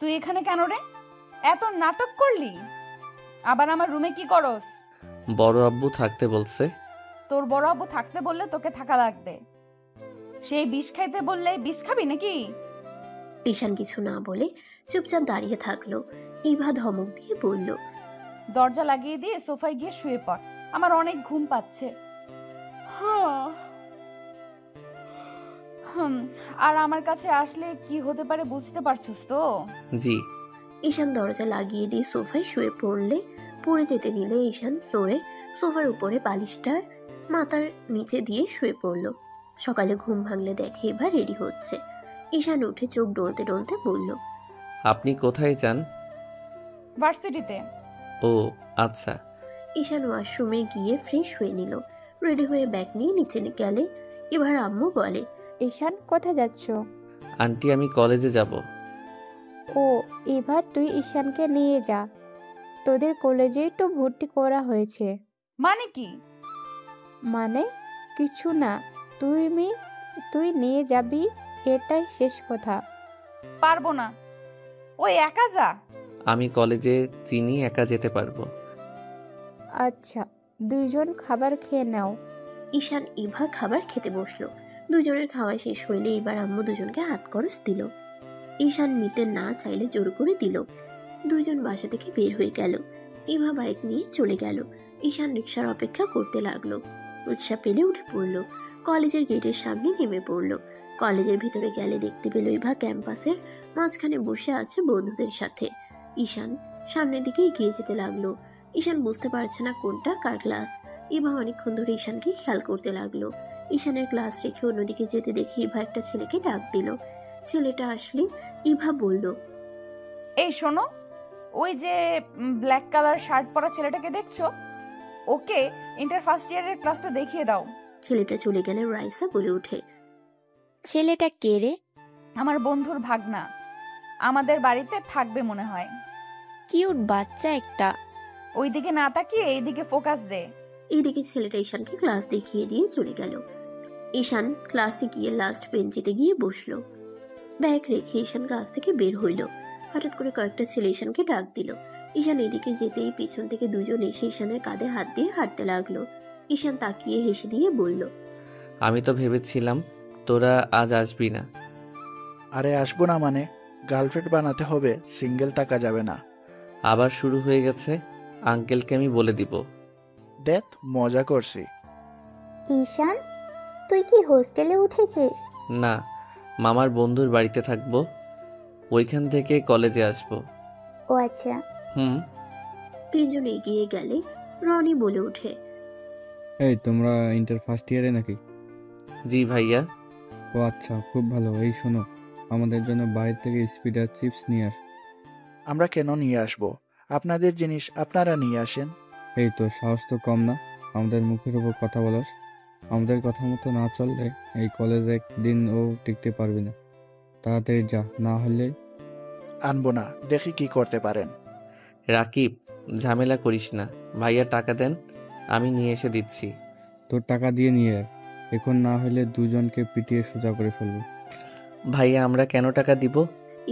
তুই এখানে কেন রে? এত নাটক করলি? আবার আমার রুমে কি করস? বড় আব্বু থাকতে বলছে। তোর বড় আব্বু থাকতে বললে তোকে থাকা লাগবে। সেই বিষ খাইতে বললে বিষ খাবি নাকি? ঈশান কিছু না বলে চুপচাপ দাঁড়িয়ে থাকলো। ইভা ধমক দিয়ে বলল, দরজা লাগিয়ে দিয়ে সোফায় গিয়ে শুয়ে পড়, আমার অনেক ঘুম পাচ্ছে। আর আমার কাছে আসলে কি হতে পারে বুঝতে পারছিস তো? জি। ঈশান দরজা লাগিয়ে দিয়ে সোফায় শুয়ে পড়ে যেতে নিলে ঈশান ফ্লোরে সোফার উপরে বালিশটার মাথার নিচে দিয়ে শুয়ে পড়ল। সকালে ঘুম ভাঙলে দেখে এবার রেডি হচ্ছে। ঈশান উঠে চোখ ডলতে ডলতে বলল, আপনি কোথায় যান? ভার্সিটিতে। ও আচ্ছা। ঈশান ওয়াশরুমে গিয়ে ফ্রেশ হয়ে নিল। রেডি হয়ে ব্যাগ নিয়ে নিচে গেলে এবার আম্মু বলে, ঈশান কোথায় যাচ্ছ? আন্টি আমি কলেজে যাব। ও এবার তুই ঈশানকে নিয়ে যা, তোদের কলেজেই তো ভর্তি করা হয়েছে। মানে কি? মানে কিছু না, তুই নিয়ে যাবি, এটাই শেষ কথা। পারবো না, ওই একা যা। আমি কলেজে চিনি, একা যেতে পারবো। আচ্ছা, দুইজন খাবার খেয়ে নাও। ঈশান ইভা খাবার খেতে বসলো। দুজনের খাওয়া শেষ হইলে এবার আম্মু দুজনকে হাত খরচ দিল। ঈশান নিতে না চাইলে জোর করে দিল। দুইজন বাসা থেকে বের হয়ে গেল। ইভা বাইক নিয়ে চলে গেল। ঈশান রিক্সার অপেক্ষা করতে লাগলো। রিক্সা পেলে উঠে পড়লো। কলেজের গেটের সামনে নেমে পড়লো। কলেজের ভিতরে গেলে দেখতে পেল ইভা ক্যাম্পাসের মাঝখানে বসে আছে বন্ধুদের সাথে। ঈশান সামনের দিকে এগিয়ে যেতে লাগলো। ঈশান বুঝতে পারছে না কোনটা কার ক্লাস। ইভা অনেকক্ষণ ধরে ঈশানকে খেয়াল করতে লাগলো। ঈশানের ক্লাস রেখে অন্যদিকে যেতে দেখে ইভা একটা ছেলেকে ডাক দিল। ছেলেটা আসলে ইভা বলল, এই শোনো, ওই যে ব্ল্যাক কালার শার্ট পরা ছেলেটাকে দেখছো, ওকে ইন্টার ফার্স্ট ইয়ারের ক্লাসটা দেখিয়ে দাও। ছেলেটা চলে গেলে রাইসা বলে ওঠে, ছেলেটা কে রে? আমার বন্ধুর ভাগনা, আমাদের বাড়িতে থাকবে মনে হয়। কিউট বাচ্চা একটা। ওইদিকে না তাকিয়ে এইদিকে ফোকাস দে। এইদিকে ছেলেটা ঈশানকে ক্লাস দেখিয়ে দিয়ে চলে গেল। ঈশান ক্লাসে গিয়ে লাস্ট বেঞ্চিতে গিয়ে বসলো। ব্যাগ রেখে ঈশান ক্লাস থেকে বের হইল। হঠাৎ করে কয়েকটা ছেলে ঈশানকে ডাক দিল। ঈশান এদিকে যেতেই পিছন থেকে দুজন এসে ঈশানের কাঁধে হাত দিয়ে হাঁটতে লাগলো। ঈশান তাকিয়ে হেসে দিয়ে বলল, আমি তো ভেবেছিলাম তোরা আজ আসবি না। আরে আসবো না মানে? গার্লফ্রেন্ড বানাতে হবে, সিঙ্গেল থাকা যাবে না। আবার শুরু হয়ে গেছে, আঙ্কেলকে আমি বলে দিব। দেখ মজা করছি। ঈশান, তুই কি হোস্টেলে উঠেছিস? না, মামার বন্ধুর বাড়িতে থাকবো, ওইখান থেকে কলেজে আসবো। ও আচ্ছা। তিনজন এগিয়ে গেলে রনি বলে ওঠে, এই তোমরা ইন্টার ফার্স্ট ইয়ারে নাকি? জি ভাইয়া। ও আচ্ছা, খুব ভালো। এই শোনো, আমাদের জন্য বাইরে থেকে স্পিডার চিপস নিয়ে আস। আমরা কেন নিয়ে আসবো? আপনাদের জিনিস আপনারা নিয়ে আসেন। এই তো সাহস তো কম না, আমাদের মুখের উপর কথা বলাস। আমাদের কথা মতো না চললে এই কলেজে একদিন ও টিকতে পারবি না। তাড়াতাড়ি যা, না হলে। আনবো না, দেখি কি করতে পারেন। রাকিব, ঝামেলা করিস না, ভাইয়া টাকা দেন, আমি নিয়ে এসে দিচ্ছি। তোর টাকা দিয়ে নিয়ে আয়, এখন না হলে দুজনকে পিটিয়ে সোজা করে ফেলবো। ভাইয়া আমরা কেন টাকা দিব?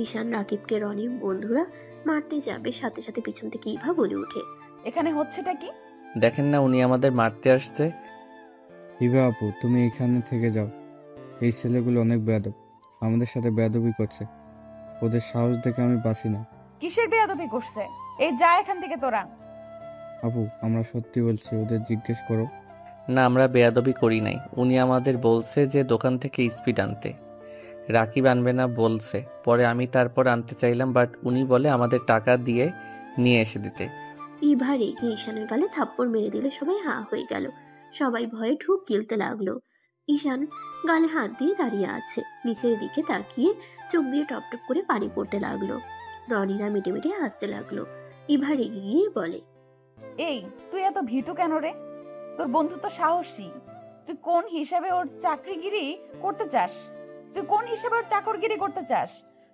ঈশান রাকিবকে রনির বন্ধুরা মারতে যাবে, সাথে সাথে পিছন থেকে ইভা বলে ওঠে, এখানে হচ্ছেটা কি? দেখেন না উনি আমাদের মারতে আসছে। ইভা আপু, তুমি এখানে থেকে যাও। এই ছেলেগুলো অনেক বেয়াদব, আমাদের সাথে বেয়াদবি করছে। ওদের সাহস দেখে আমি বাঁচি না। কিসের বেয়াদবি করছে? এই যা এখান থেকে তোরা। আপু, আমরা সত্যি বলছি, ওদের জিজ্ঞেস করো। না, আমরা বেয়াদবি করি নাই, উনি আমাদের বলছে যে দোকান থেকে স্পিড আনতে। রাকিব আনবে না বলছে, পরে আমি তারপর আনতে চাইলাম, বাট উনি বলে আমাদের টাকা দিয়ে নিয়ে এসে দিতে। ইভা রেগে ঈশানের গালে থাপ্পড় মেরে দিলে সবাই হা হয়ে গেল। সবাই ভয়ে ঢুক গিলতে লাগলো। ঈশান গালে হাত দিয়ে দাঁড়িয়ে আছে, নিচের দিকে তাকিয়ে চোখ দিয়ে টপটপ করে পানি পড়তে লাগলো। রনিরা মিটে মিটে হাসতে লাগলো। ইভা রেগে গিয়ে বলে, এই তুই এত ভীতু কেন রে? তোর বন্ধু তো সাহসী, তুই কোন হিসাবে ওর চাকরিগিরি করতে চাস? তুই কোন হিসাবে ওর চাকরগিরি করতে চাস?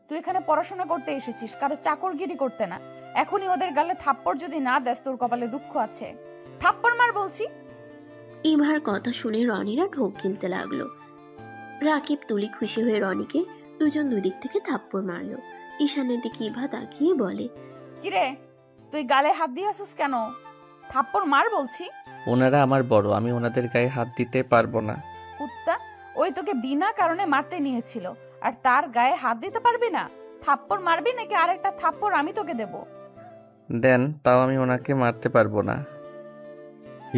তুই এখানে পড়াশোনা করতে এসেছিস, কারো চাকরগিরি করতে না। এখনই ওদের গালে থাপ্পড় যদি না দেস, তোর কপালে দুঃখ আছে। থাপ্পড় মার বলছি। ইভার কথা শুনে রনিরা ঢোক গিলতে লাগলো। রাকিব তুলি খুশি হয়ে রনিকে দুজন দুই দিক থেকে থাপ্পড় মারলো। ঈশানের দিকে ইভা তাকিয়ে বলে, কিরে তুই গালে হাত দিয়ে আসিস কেন? থাপ্পড় মার বলছি। ওনারা আমার বড়, আমি ওনাদের গায়ে হাত দিতে পারবো না। কুত্তা, ওই তোকে বিনা কারণে মারতে নিয়েছিল আর তার গায়ে হাত দিতে পারবি না? থাপ্পড় মারবি নাকি আরেকটা থাপ্পড় আমি তোকে দেব? দেন, তাও আমি ওনাকে মারতে পারবো না।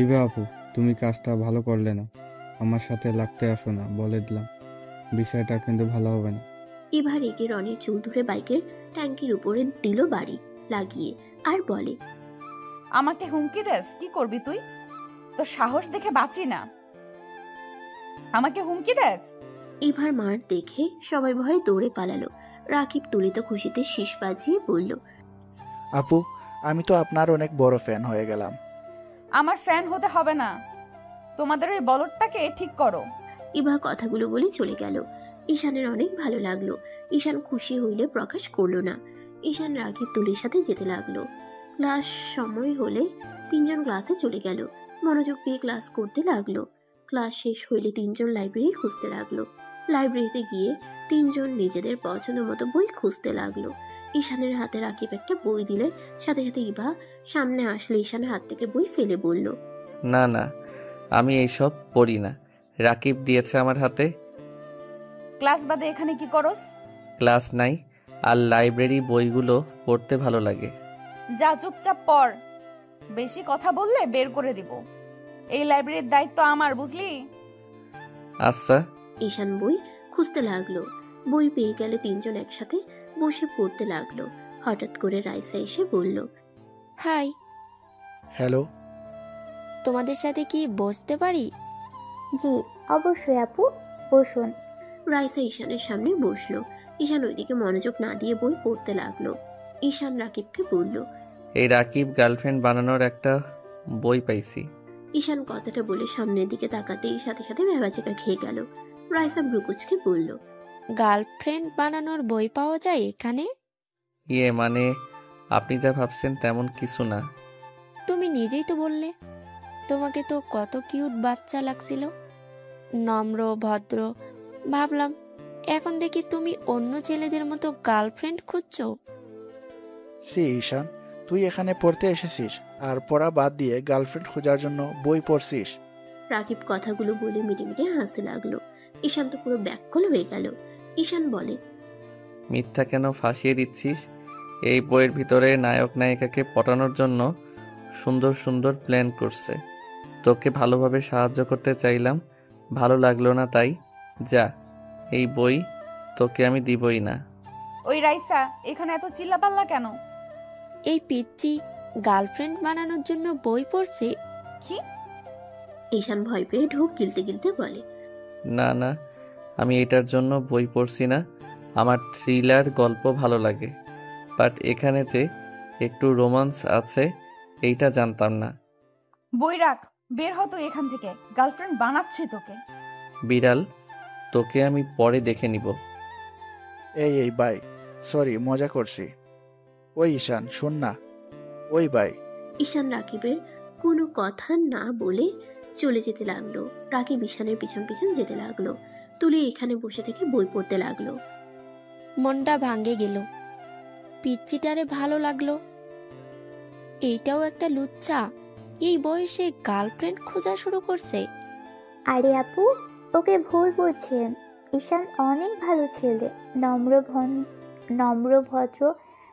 ইভা আপু, তুমি কাজটা ভালো করলে না। আমার সাথে লাগতে আসো না, বলে দিলাম। বিষয়টা কিন্তু ভালো হবে না। ইভা রেগে রনির চুল ধরে বাইকের ট্যাঙ্কির উপরে দিল বাড়ি লাগিয়ে, আর বলে, আমাকে হুমকি দেস? কি করবি তুই? তোর সাহস দেখে বাঁচি না। আমাকে হুমকি দেস? ইভার মার দেখে সবাই ভয়ে দৌড়ে পালালো। রাকিব তুলিত খুশিতে শীষ বাজিয়ে বলল, আপু, আমি তো আপনার অনেক বড় ফ্যান হয়ে গেলাম। আমার ফ্যান হতে হবে না, তোমাদের ওই বলদটাকে ঠিক করো। ইভা কথাগুলো বলে চলে গেল। ঈশানের অনেক ভালো লাগলো। ঈশান খুশি হইলে প্রকাশ করলো না। ঈশান রাকিব তুলির সাথে যেতে লাগলো। ক্লাস সময় হলে তিনজন ক্লাসে চলে গেল। মনোযোগ দিয়ে ক্লাস করতে লাগলো। ক্লাস শেষ হইলে তিনজন লাইব্রেরি খুঁজতে লাগলো। লাইব্রেরিতে গিয়ে তিনজন নিজেদের পছন্দ মতো বই খুঁজতে লাগলো। ঈশানের হাতে রাকিব একটা বই দিলে সাথে সাথে ইভা সামনে আসলে ঈশানের হাত থেকে বই ফেলে বলল, না না, আমি এইসব পড়ি না। রাকিব দিয়েছে আমার হাতে। ক্লাস বাদে এখানে কি করস? ক্লাস নাই, আর লাইব্রেরি বইগুলো পড়তে ভালো লাগে। যা চুপচাপ পড়, বেশি কথা বললে বের করে দিব। এই লাইব্রেরির দায়িত্ব আমার, বুঝলি? আচ্ছা। ঈশান বই খুঁজতে লাগলো। বই পেয়ে গেলে তিনজন একসাথে বসে পড়তে লাগলো। হঠাৎ করে রাইসা এসে বলল, হাই, হ্যালো। তোমাদের সাথে কি বসতে পারি? জি অবশ্যই আপু, বসুন। রাইসা ঈশানের সামনে বসলো। ঈশান ওইদিকে মনোযোগ না দিয়ে বই পড়তে লাগলো। ঈশান রাকিবকে বলল, এই রাকিব গার্লফ্রেন্ড বানানোর একটা বই পাইছি। ঈশান কথাটা বলে সামনের দিকে তাকাতেই সাথে সাথে ভেবাচেকা খেয়ে গেল। রাইসা ব্রুকুচকে বলল, গার্লফ্রেন্ড বানানোর বই পাওয়া যায় এখানে? মানে আপনি যা ভাবছেন তেমন কিছু না। তুমি নিজেই তো বললে তোমাকে তো কত কিউট বাচ্চা লাগছিল, নম্র ভদ্র। ভাবলাম এখন দেখি তুমি অন্য ছেলেদের মতো গার্লফ্রেন্ড খুঁজছো। সি ঈশান, তুই এখানে পড়তে এসেছিস আর পড়া বাদ দিয়ে গার্লফ্রেন্ড খোঁজার জন্য বই পড়ছিস? রাকিব কথাগুলো বলে মিটে মিটে হাসতে লাগলো। ঈশান তো পুরো ব্যাককল হয়ে গেল। ঈশান বলে, মিথ্যা কেন ফাঁসিয়ে দিচ্ছিস? এই বইয়ের ভিতরে নায়ক নায়িকাকে পটানোর জন্য সুন্দর সুন্দর প্ল্যান করছে। তোকে ভালোভাবে সাহায্য করতে চাইলাম, ভালো লাগলো না তাই যা, এই বই তোকে আমি দিবই না। ওই রাইসা, এখানে এত চিল্লাপাল্লা কেন? এই পিচ্চি গার্লফ্রেন্ড বানানোর জন্য বই পড়ছে? কি? ঈশান ভয় পেয়ে ঢোক গিলতে গিলতে বলে, না না, আমি এটার জন্য বই পড়ছি না। আমার থ্রিলার গল্প ভালো লাগে, বাট এখানে যে একটু রোমান্স আছে এইটা জানতাম না। বই রাখ, বের হ তুই এখান থেকে। গার্লফ্রেন্ড বানাচ্ছি তোকে। বিড়াল, তোকে আমি পরে দেখে নিব। এই বাই, সরি মজা করছি। ওই ঈশান শোন না। ওই বাই। ঈশান রাকিবের কোনো কথা না বলে চলে যেতে লাগলো। রাকিব ঈশানের পিছন পিছন যেতে লাগলো। তুলি এখানে বসে থেকে বই পড়তে লাগলো। মনটা ভাঙে গেল। পিচ্চিটারে ভালো লাগলো, এইটাও একটা লুচ্চা এই বয়সে গার্লফ্রেন্ড খোঁজা শুরু করছে। আরে আপু, ওকে ভুল বুঝছেন। ঈশান অনেক ভালো ছেলে, নম্র ভদ্র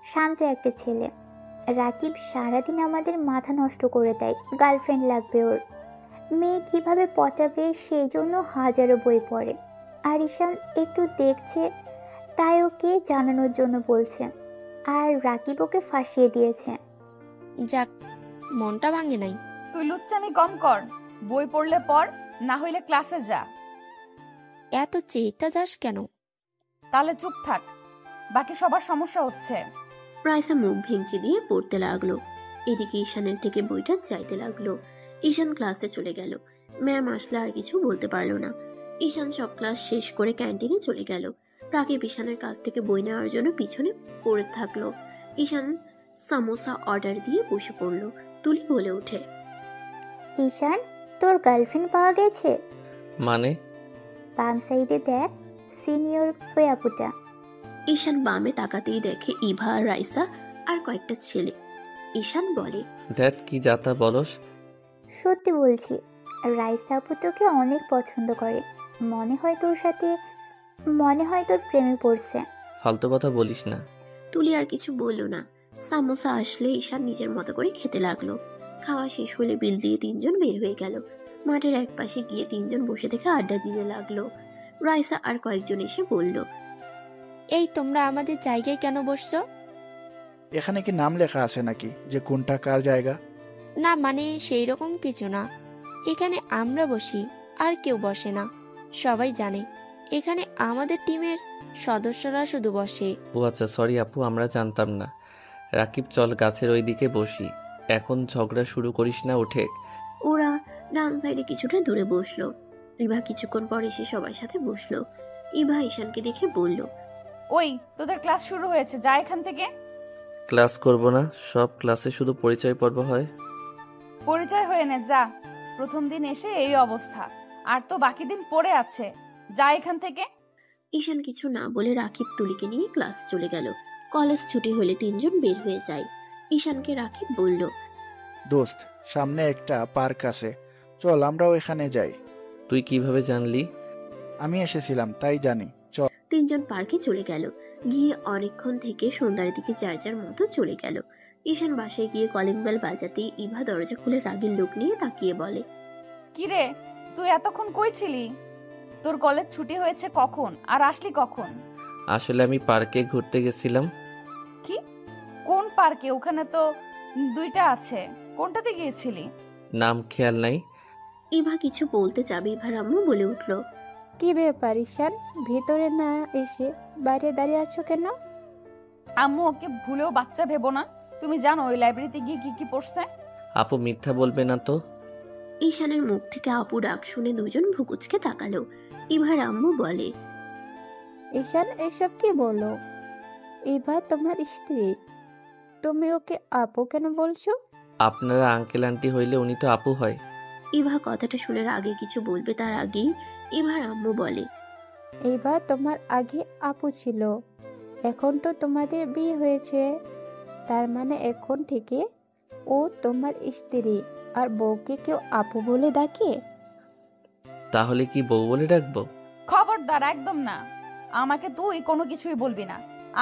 শান্ত একটা ছেলে। রাকিব সারাদিন আমাদের মাথা নষ্ট করে দেয়, গার্লফ্রেন্ড লাগবে ওর, মেয়ে কিভাবে পটাবে সেই জন্য হাজারো বই পড়ে। আর ঈশান একটু দেখছে তাই ওকে জানানোর জন্য বলছে, আর রাকিব ওকে ফাঁসিয়ে দিয়েছে। যাক, মনটা ভাঙে নাই। তুই লুচ্চামি কম কর, বই পড়লে পড়, না হইলে ক্লাসে যা। এত চেতা যাস কেন? তাহলে চুপ থাক, বাকি সবার সমস্যা হচ্ছে। রাইসা মুখ ভেঙচি দিয়ে পড়তে লাগলো। এদিকে ঈশানের থেকে বইটা চাইতে লাগলো। ঈশান ক্লাসে চলে গেল। ম্যাম আসলে আর কিছু বলতে পারলো না। ঈশান সব ক্লাস শেষ করে ক্যান্টিনে চলে গেল। রাকিব ঈশানের কাছ থেকে বই নেওয়ার জন্য পিছনে পড়ে থাকলো। ঈশান সামোসা অর্ডার দিয়ে বসে পড়লো। তুলি বলে ওঠে, ঈশান, তোর গার্লফ্রেন্ড পাওয়া গেছে। মানে? বাম সাইডে দেখ, সিনিয়র ওই আপুটা। ঈশান বামে তাকাতেই দেখে ইভা আর রাইসা আর কয়েকটা ছেলে। ঈশান বলে, দ্যাট কি যাতা বলস? সত্যি বলছি, রাইসা আপু তোকে অনেক পছন্দ করে। মনে হয় তোর প্রেমে পড়ছে। ফালতু কথা বলিস না। তুলি আর কিছু বলল না। সামোসা আসলে ঈশান নিজের মতো করে খেতে লাগলো। খাওয়া শেষ হলে বিল দিয়ে তিনজন বের হয়ে গেল। মাঠের এক পাশে গিয়ে তিনজন বসে থেকে আড্ডা দিতে লাগলো। রাইসা আর কয়েকজন এসে বলল, এই তোমরা আমাদের জায়গায় কেন বসছো? এখানে কি নাম লেখা আছে নাকি যে কোনটা কার জায়গা? না মানে সেই রকম কিছু না, এখানে আমরা বসি আর কেউ বসে না। সবাই জানে এখানে আমাদের টিমের সদস্যরা শুধু বসে। ও আচ্ছা, সরি আপু, আমরা জানতাম না। রাকিব, চল গাছের ওই দিকে বসি। এখন ঝগড়া শুরু করিস না, উঠে। ওরা ডান সাইডে কিছুটা দূরে বসলো। ইভা কিছুক্ষণ পর এসে সবার সাথে বসলো। ইভা ঈশানকে দেখে বলল, ওই তোদের ক্লাস শুরু হয়েছে, যা এখান থেকে। ক্লাস করব না, সব ক্লাসে শুধু পরিচয় পর্ব হয়। পরিচয় হয়ে নে, যা। প্রথম দিন এসে এই অবস্থা, আর তো বাকি দিন পড়ে আছে, যা এখান থেকে। ঈশান কিছু না বলে রাকিব তুলিকে নিয়ে ক্লাসে চলে গেল। কলেজ ছুটি হলে তিনজন বের হয়ে যায়। ঈশানকে রাকিব বলল, দোস্ত, সামনে একটা পার্ক আছে, চল আমরাও এখানে যাই। তুই কিভাবে জানলি? আমি এসেছিলাম তাই জানি, চল। তিনজন পার্কে চলে গেল। গিয়ে অনেকক্ষণ থেকে সন্ধ্যার দিকে যার যার মতো চলে গেল। ঈশান বাসায় গিয়ে কলিং বেল বাজাতেই ইভা দরজা খুলে রাগের লোক নিয়ে তাকিয়ে বলে, কিরে, তুই এতক্ষণ কই ছিলি? তোর কলেজ ছুটি হয়েছে কখন, আর আসলি কখন? আসলে আমি পার্কে ঘুরতে গেছিলাম। কি? কোন পার্কে? ওখানে তো দুইটা আছে, কোনটাতে গিয়েছিলি? নাম খেয়াল নাই। ইভা কিছু বলতে যাবে, ইভার আম্মু বলে উঠল, কি ব্যাপার ঈশান, ভিতরে না এসে বাইরে দাঁড়িয়ে আছো কেন? আম্মু ওকে ভুলেও বাচ্চা ভেবো না। তুমি জানো ওই লাইব্রেরিতে গিয়ে কি কি পড়ছে? আপু, মিথ্যা বলবে না তো? ঈশানের মুখ থেকে আপু ডাক শুনে দুজন ভ্রুকুচকে তাকালো। ইভার আম্মু বলে, ঈশান এসব কি বলো? এবার তোমার স্ত্রী, তুমি ওকে আপু কেন বলছো? আপনারা আঙ্কেল আন্টি হইলে উনি তো আপু হয়। ইভা কথাটা শুনে আগে কিছু বলবে তার আগেই ইভার আম্মু বলে, এবার তোমার আগে আপু ছিল, এখন তো তোমাদের বিয়ে হয়েছে, তার মানে এখন থেকে ও তোমার স্ত্রী, আর বউকে কেউ আপু বলে ডাকে? তাহলে কি বউ বলে ডাকবো? খবরদার, একদম না। আমাকে তুই কোনো কিছুই বলবি না,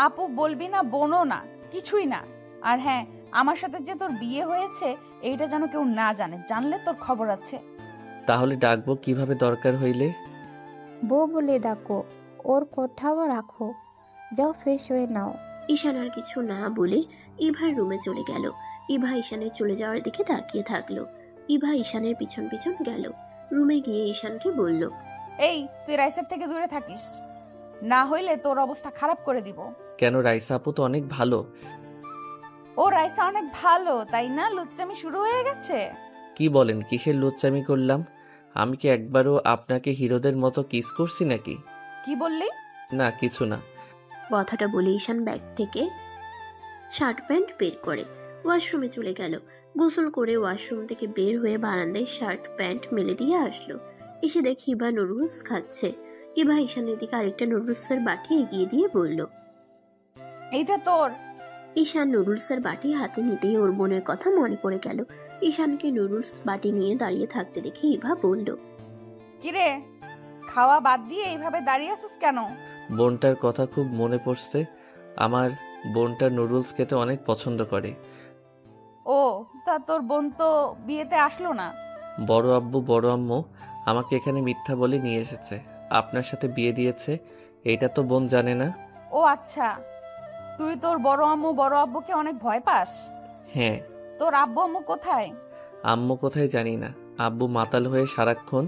আপু বলবি না, বোনও না, কিছুই না। আর হ্যাঁ, আমার সাথে যে তোর বিয়ে হয়েছে এইটা যেন কেউ না জানে, জানলে তোর খবর আছে। তাহলে ডাকবো কিভাবে দরকার হইলে? বউ বলে ডাকো, ওর কোঠাও রাখো, যাও ফ্রেশ হয়ে নাও। ঈশান আর কিছু না বলে ইভার রুমে চলে গেল। ইভা ঈশানের চলে যাওয়ার দিকে তাকিয়ে থাকলো। ইভা ঈশানের পিছন পিছন গেল। রুমে গিয়ে ঈশানকে বলল, এই, তুই রাইসের থেকে দূরে থাকিস, না হইলে তোর অবস্থা খারাপ করে দিব। কেন? রাইসা আপু তো অনেক ভালো। ও রাইসা অনেক ভালো, তাই না? লুচ্চামি শুরু হয়ে গেছে। কি বলেন? কিসের লুচ্চামি করলাম? আমি কি একবারও আপনাকে হিরোদের মতো কিস করছি নাকি? কি বললি? না, কিছু না। কথাটা বলে ঈশান ব্যাগ থেকে শার্ট প্যান্ট বের করে ওয়াশরুমে চলে গেল। গোসল করে ওয়াশরুম থেকে বের হয়ে বারান্দায় শার্ট প্যান্ট মেলে দিয়ে আসলো। এসে দেখি ইভা নুডলস খাচ্ছে। ইভা ঈশানের দিকে আরেকটা নুডলসের বাটি এগিয়ে দিয়ে বলল, এইটা তোর। ঈশান নুডলসের বাটি হাতে নিতেই ওর বোনের কথা মনে পড়ে গেল। ঈশানকে নুডলস বাটি নিয়ে দাঁড়িয়ে থাকতে দেখে ইভা বলল, কিরে, খাওয়া বাদ দিয়ে এইভাবে দাঁড়িয়ে আছিস কেন? বোনটার কথা খুব মনে পড়ছে। আমার বোনটা নুডলস খেতে অনেক পছন্দ করে। ও, তা তোর বোন তো বিয়েতে আসলো না? বড় আব্বু বড় আম্মু আমাকে এখানে মিথ্যা বলে নিয়ে এসেছে, আপনার সাথে বিয়ে দিয়েছে। এটা তো বোন জানে না। ও আচ্ছা, তুই তোর বড় আম্মু বড় আব্বুকে অনেক ভয় পাস? হ্যাঁ। তোর আব্বু আম্মু কোথায়? আম্মু কোথায় জানি না, আব্বু মাতাল হয়ে সারাক্ষণ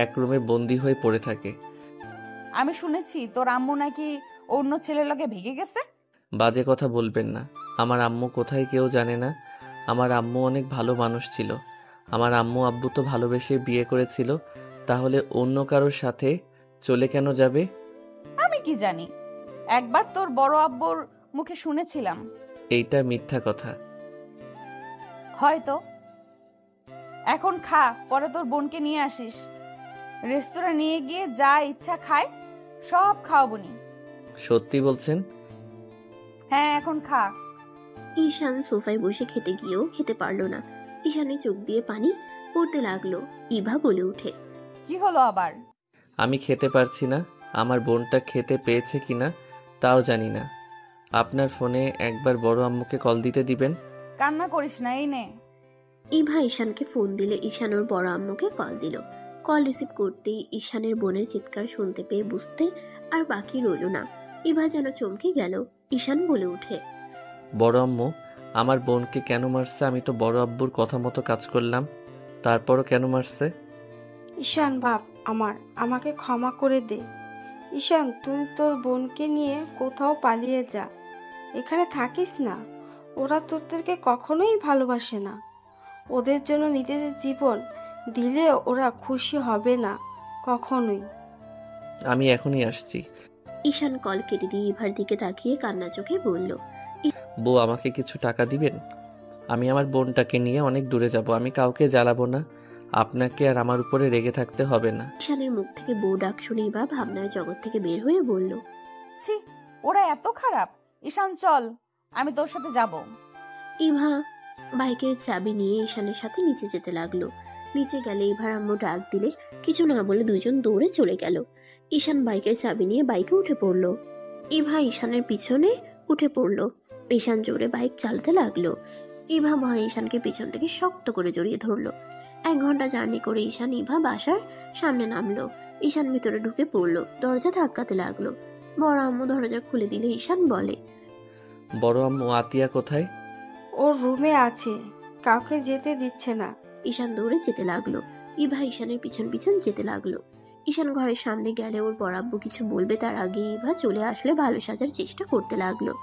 এক রুমে বন্দি হয়ে পড়ে থাকে। আমি শুনেছি তোর আম্মু নাকি অন্য ছেলের লগে ভেগে গেছে। বাজে কথা বলবেন না। আমার আম্মু কোথায় কেউ জানে না। আমার আম্মু অনেক ভালো মানুষ ছিল। আমার আম্মু আব্বু তো ভালোবেসে বিয়ে করেছিল, তাহলে অন্য কারোর সাথে চলে কেন যাবে? আমি কি জানি, একবার তোর বড় আব্বুর মুখে শুনেছিলাম। এইটা মিথ্যা কথা। হয়তো। এখন খা, পরে তোর বোনকে নিয়ে আসিস। রেস্তোরাঁ নিয়ে গিয়ে যা ইচ্ছা খায়, সব খাওয়াবনি। সত্যি বলছেন? হ্যাঁ, এখন খা। ঈশান সোফায় বসে খেতে গিয়েও খেতে পারলো না। ঈশানের চোখ দিয়ে পানি পড়তে লাগলো। ইভা বলে উঠে, কি হলো আবার? আমি খেতে পারছি না। আমার বোনটা খেতে পেয়েছে কিনা তাও জানি না। আপনার ফোনে একবার বড় আম্মুকে কল দিতে দিবেন? কান্না করিস না, এই নে। ইভা ঈশানকে ফোন দিলে ঈশান ওর বড় আম্মুকে কল দিল। কল রিসিভ করতেই ঈশানের বোনের চিৎকার শুনতে পেয়ে বুঝতে আর বাকি রইল না। ইভা যেন চমকে গেল। ঈশান বলে উঠে, বড় আম্মু আমার বোনকে কেন মারছে? আমি তো বড় আব্বুর কথা মতো কাজ করলাম, তারপরও কেন মারছে? ঈশান বাপ আমার, আমাকে ক্ষমা করে দে। ঈশান, তুই তোর বোনকে নিয়ে কোথাও পালিয়ে যা, এখানে থাকিস না। ওরা তোদেরকে কখনোই ভালোবাসে না। ওদের জন্য নিজেদের জীবন দিলে ওরা খুশি হবে না কখনোই। আমি এখনই আসছি। ঈশান কল কেটে দিয়ে ইভার দিকে তাকিয়ে কান্না চোখে বলল, বউ আমাকে কিছু টাকা দিবেন? আমি আমার বোনটাকে নিয়ে অনেক দূরে যাব। আমি কাউকে জ্বালাবো না। আপনাকে আর আমার উপরে রেগে থাকতে হবে না। ঈশানের মুখ থেকে বউ ডাক শুনে ইভা ভাবনার জগৎ থেকে বের হয়ে বলল, ছি, ওরা এত খারাপ। ঈশান চল, আমি তোর সাথে যাব। ইভা বাইকের চাবি নিয়ে ঈশানের সাথে নিচে যেতে লাগলো। নিচে গেলে ইভার আম্মু ডাক দিলে কিছু না বলে দুজন দৌড়ে চলে গেল। ঈশান বাইকের চাবি নিয়ে বাইকে উঠে পড়ল। ইভা ঈশানের পিছনে উঠে পড়ল। ঈশান জোরে বাইক চালাতে লাগলো। ইভা ভয়ে ঈশানকে পিছন থেকে শক্ত করে জড়িয়ে ধরলো। 1 ঘন্টা জার্নি করে ঈশান ইভা বাসার সামনে নামলো। ঈশান ভিতরে ঢুকে পড়লো। দরজা ধাক্কাতে লাগলো। বড় আম্মু দরজা খুলে দিলে ঈশান বলে, বড় আম্মু আতিয়া কোথায়? ওর রুমে আছে, কাউকে যেতে দিচ্ছে না। ঈশান দৌড়ে যেতে লাগলো। ইভা ঈশানের পিছন পিছন যেতে লাগলো। ঈশান ঘরের সামনে গেলে ওর বড় আব্বু কিছু বলবে তার আগে ইভা চলে আসলে ভালো সাজার চেষ্টা করতে লাগলো।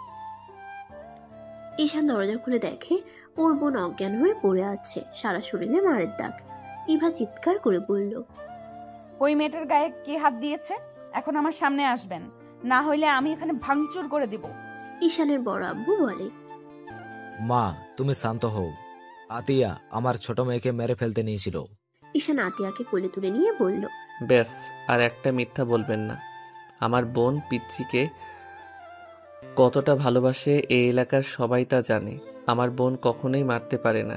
ঈশান দরজা খুলে দেখে ওর বোন অজ্ঞান হয়ে পড়ে আছে, সারা শরীরে মারের দাগ। ইভা চিৎকার করে বলল, ওই মেয়েটার গায়ে কে হাত দিয়েছে? এখন আমার সামনে আসবেন, না হইলে আমি এখানে ভাঙচুর করে দিব। ঈশানের বড় আব্বু বলে, মা তুমি শান্ত হও, আতিয়া আমার ছোট মেয়েকে মেরে ফেলতে নিয়েছিল। ঈশান আতিয়াকে কোলে তুলে নিয়ে বলল, ব্যাস, আর একটা মিথ্যা বলবেন না। আমার বোন পিচ্চিকে কতটা ভালোবাসে এই এলাকার সবাই তা জানে। আমার বোন কখনোই মারতে পারে না।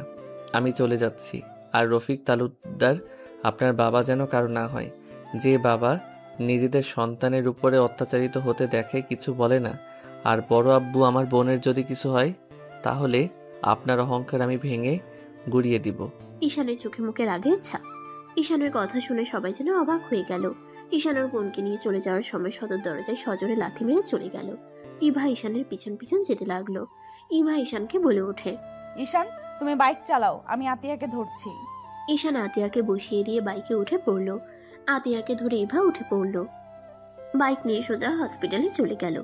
আমি চলে যাচ্ছি। আর রফিক তালুকদার, আপনার বাবা যেন কারো না হয়। যে বাবা নিজেদের সন্তানের উপরে অত্যাচারিত হতে দেখে কিছু বলে না, আর বড় আব্বু আমার বোনের যদি কিছু হয় তাহলে আপনার অহংকার আমি ভেঙে গুড়িয়ে দিব। ঈশানের চোখে মুখে রাগের ছাপ। ঈশানের কথা শুনে সবাই যেন অবাক হয়ে গেল। ঈশানের বোনকে নিয়ে চলে যাওয়ার সময় সদর দরজায় সজোরে লাথি মেরে চলে গেল। ইভা ঈশানের পিছন পিছন যেতে লাগলো। ইভা ঈশানকে বলে ওঠে, ঈশান, তুমি বাইক চালাও, আমি আতিয়াকে ধরছি। ঈশান আতিয়াকে বসিয়ে দিয়ে বাইকে উঠে পড়লো। আতিয়াকে ধরে ইভা উঠে পড়লো। বাইক নিয়ে সোজা হসপিটালে চলে গেল।